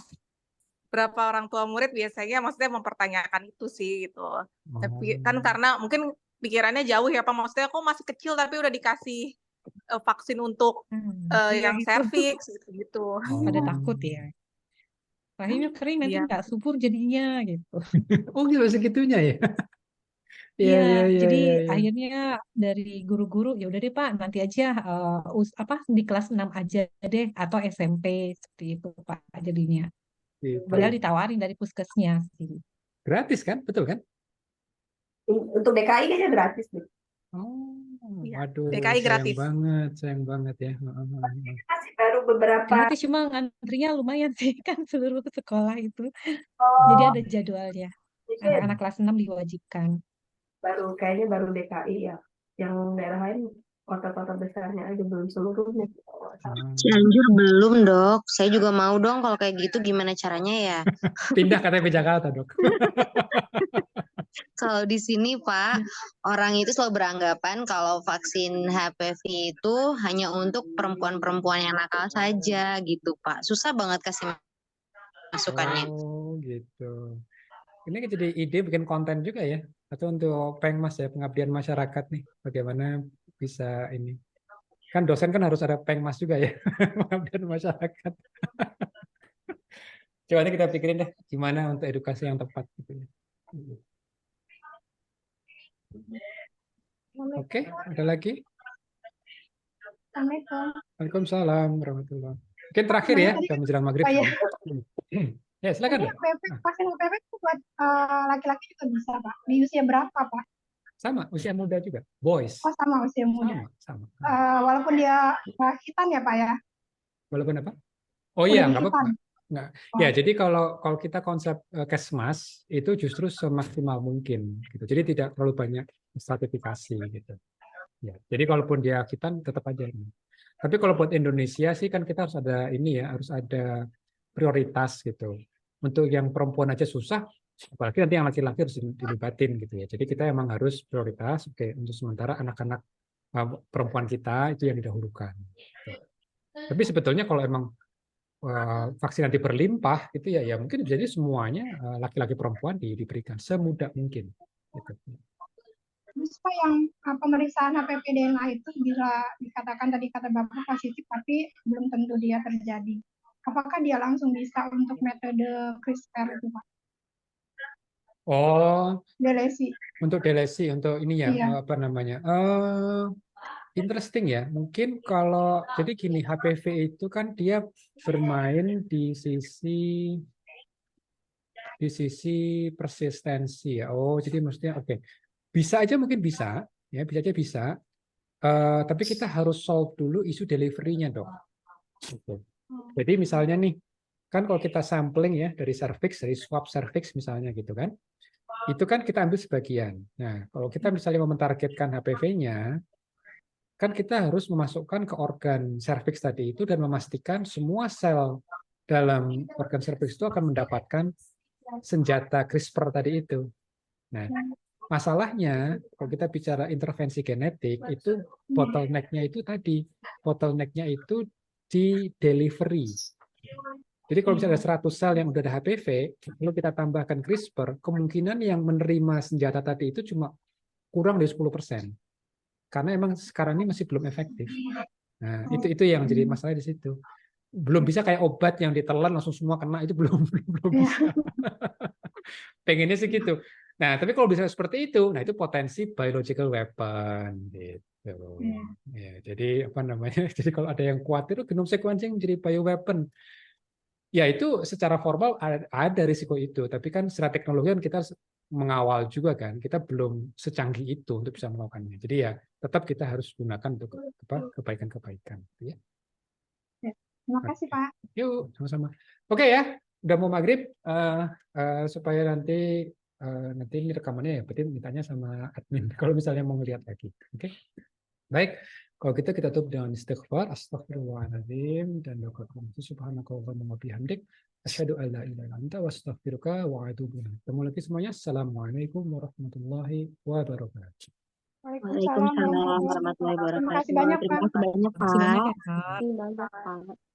orang tua murid biasanya maksudnya mempertanyakan itu sih gitu. Tapi kan karena mungkin pikirannya jauh ya Pak, maksudnya kok masih kecil tapi udah dikasih vaksin untuk Iya yang itu. serviks gitu. Pada takut ya. rahimnya kering nanti Iya. nggak subur jadinya gitu. Oh gitu segitunya ya. Iya Iya, iya iya jadi iya iya. akhirnya dari guru-guru ya udah deh Pak, nanti aja apa di kelas 6 aja deh atau SMP seperti itu Pak jadinya. Padahal Gitu. ditawarin dari puskesnya sih. Gratis kan? Betul kan? Untuk DKI kayaknya gratis deh. Oh, Iya. waduh, DKI gratis. sayang banget ya. Masih baru beberapa. Gratis cuma ngantrinya lumayan sih kan seluruh sekolah itu. Jadi Oh, ada jadwalnya. itu Anak-anak kelas 6 diwajibkan. kayaknya baru DKI ya. Yang daerah lain kota-kota besarnya aja belum seluruhnya. Cianjur belum, Dok. Saya juga mau dong kalau kayak gitu gimana caranya ya? Pindah KTP Jakarta, Dok. Kalau di sini, Pak, orang itu selalu beranggapan kalau vaksin HPV itu hanya untuk perempuan-perempuan yang nakal saja gitu, Pak. Susah banget kasih masukannya. Oh, gitu. Ini jadi ide bikin konten juga ya. Atau untuk Pengmas ya, pengabdian masyarakat nih. Bagaimana bisa ini. Kan dosen kan harus ada Pengmas juga ya. Pengabdian masyarakat. Coba nanti kita pikirin deh gimana untuk edukasi yang tepat gitu ya. Oke, ada lagi? Assalamualaikum. Waalaikumsalam warahmatullahi. Mungkin terakhir ya, udah menjelang maghrib. Oh, iya. Ya, silakan Ini dong. vaksin HPV itu buat laki-laki juga bisa, Pak. Di usia berapa, Pak? Sama, usia muda juga. Boys. Oh, sama usia muda. Sama. Walaupun dia hitam ya, Pak ya? Walaupun apa? Oh Udah iya, nggak apa-apa. dihitan. Nggak. Oh. Ya, jadi kalau kita konsep Kesmas itu justru semaksimal mungkin gitu. Jadi tidak terlalu banyak stratifikasi gitu. Ya, jadi kalaupun dia hitam tetap aja ini. Tapi kalau buat Indonesia sih kan kita harus ada ini ya, harus ada prioritas gitu. Untuk yang perempuan aja susah, apalagi nanti yang laki-laki harus dilibatin gitu ya. Jadi kita emang harus prioritas. Oke, untuk sementara anak-anak perempuan kita itu yang didahulukan. Tapi sebetulnya kalau emang vaksin nanti berlimpah itu ya mungkin jadi semuanya laki-laki perempuan diberikan semudah mungkin. Gitu. Terus Pak yang pemeriksaan HPV DNA itu bisa dikatakan tadi kata Bapak positif tapi belum tentu dia terjadi. Apakah dia langsung bisa untuk metode CRISPR itu Pak? Oh, Delesi. untuk delesi, untuk ini ya, Iya. apa namanya? Interesting ya. Mungkin kalau jadi gini, HPV itu kan dia bermain di sisi persistensi ya. Oh, jadi maksudnya oke. Bisa aja mungkin bisa, ya bisa aja bisa. Tapi kita harus solve dulu isu delivery-nya dong. Gitu. Jadi misalnya nih, kan kalau kita sampling ya dari cervix, dari swab cervix misalnya gitu kan, itu kan kita ambil sebagian. Nah, kalau kita misalnya mau mentargetkan HPV-nya, kan kita harus memasukkan ke organ cervix tadi itu dan memastikan semua sel dalam organ cervix itu akan mendapatkan senjata CRISPR tadi itu. Nah, masalahnya kalau kita bicara intervensi genetik itu bottleneck-nya itu tadi, bottleneck-nya itu di delivery. Jadi kalau misalnya ada 100 sel yang udah ada HPV, lalu kita tambahkan CRISPR, kemungkinan yang menerima senjata tadi itu cuma kurang dari 10%. Karena emang sekarang ini masih belum efektif. Nah, itu yang jadi masalah di situ. Belum bisa kayak obat yang ditelan langsung semua kena, itu belum bisa. Pengennya sih gitu. Nah, tapi kalau bisa seperti itu, nah itu potensi biological weapon gitu. Ya, jadi apa namanya? Jadi kalau ada yang khawatir genome sequencing jadi bioweapon, ya itu secara formal ada risiko itu. Tapi kan secara teknologi kan kita mengawal juga kan, kita belum secanggih itu untuk bisa melakukannya. Jadi ya tetap kita harus gunakan untuk kebaikan-kebaikan. Ya. Terima kasih Pak. Yuk, sama-sama. Oke ya, udah mau maghrib, supaya nanti ini rekamannya ya, berarti mintanya sama admin kalau misalnya mau ngeliat lagi. Oke, baik. Kalau gitu kita tutup dengan istighfar, astagfirullahaladzim, dan subhanakallahumma wa bihamdik, asyhadu an la ilaha illa anta wa astaghfiruka wa atubu ilaik. Ketemu lagi semuanya. Assalamualaikum warahmatullahi wabarakatuh. Waalaikumsalam warahmatullahi wabarakatuh. Terima kasih banyak Pak. Terima kasih banyak, Terima kasih banyak Pak. ya Kak. Terima kasih banyak, Pak.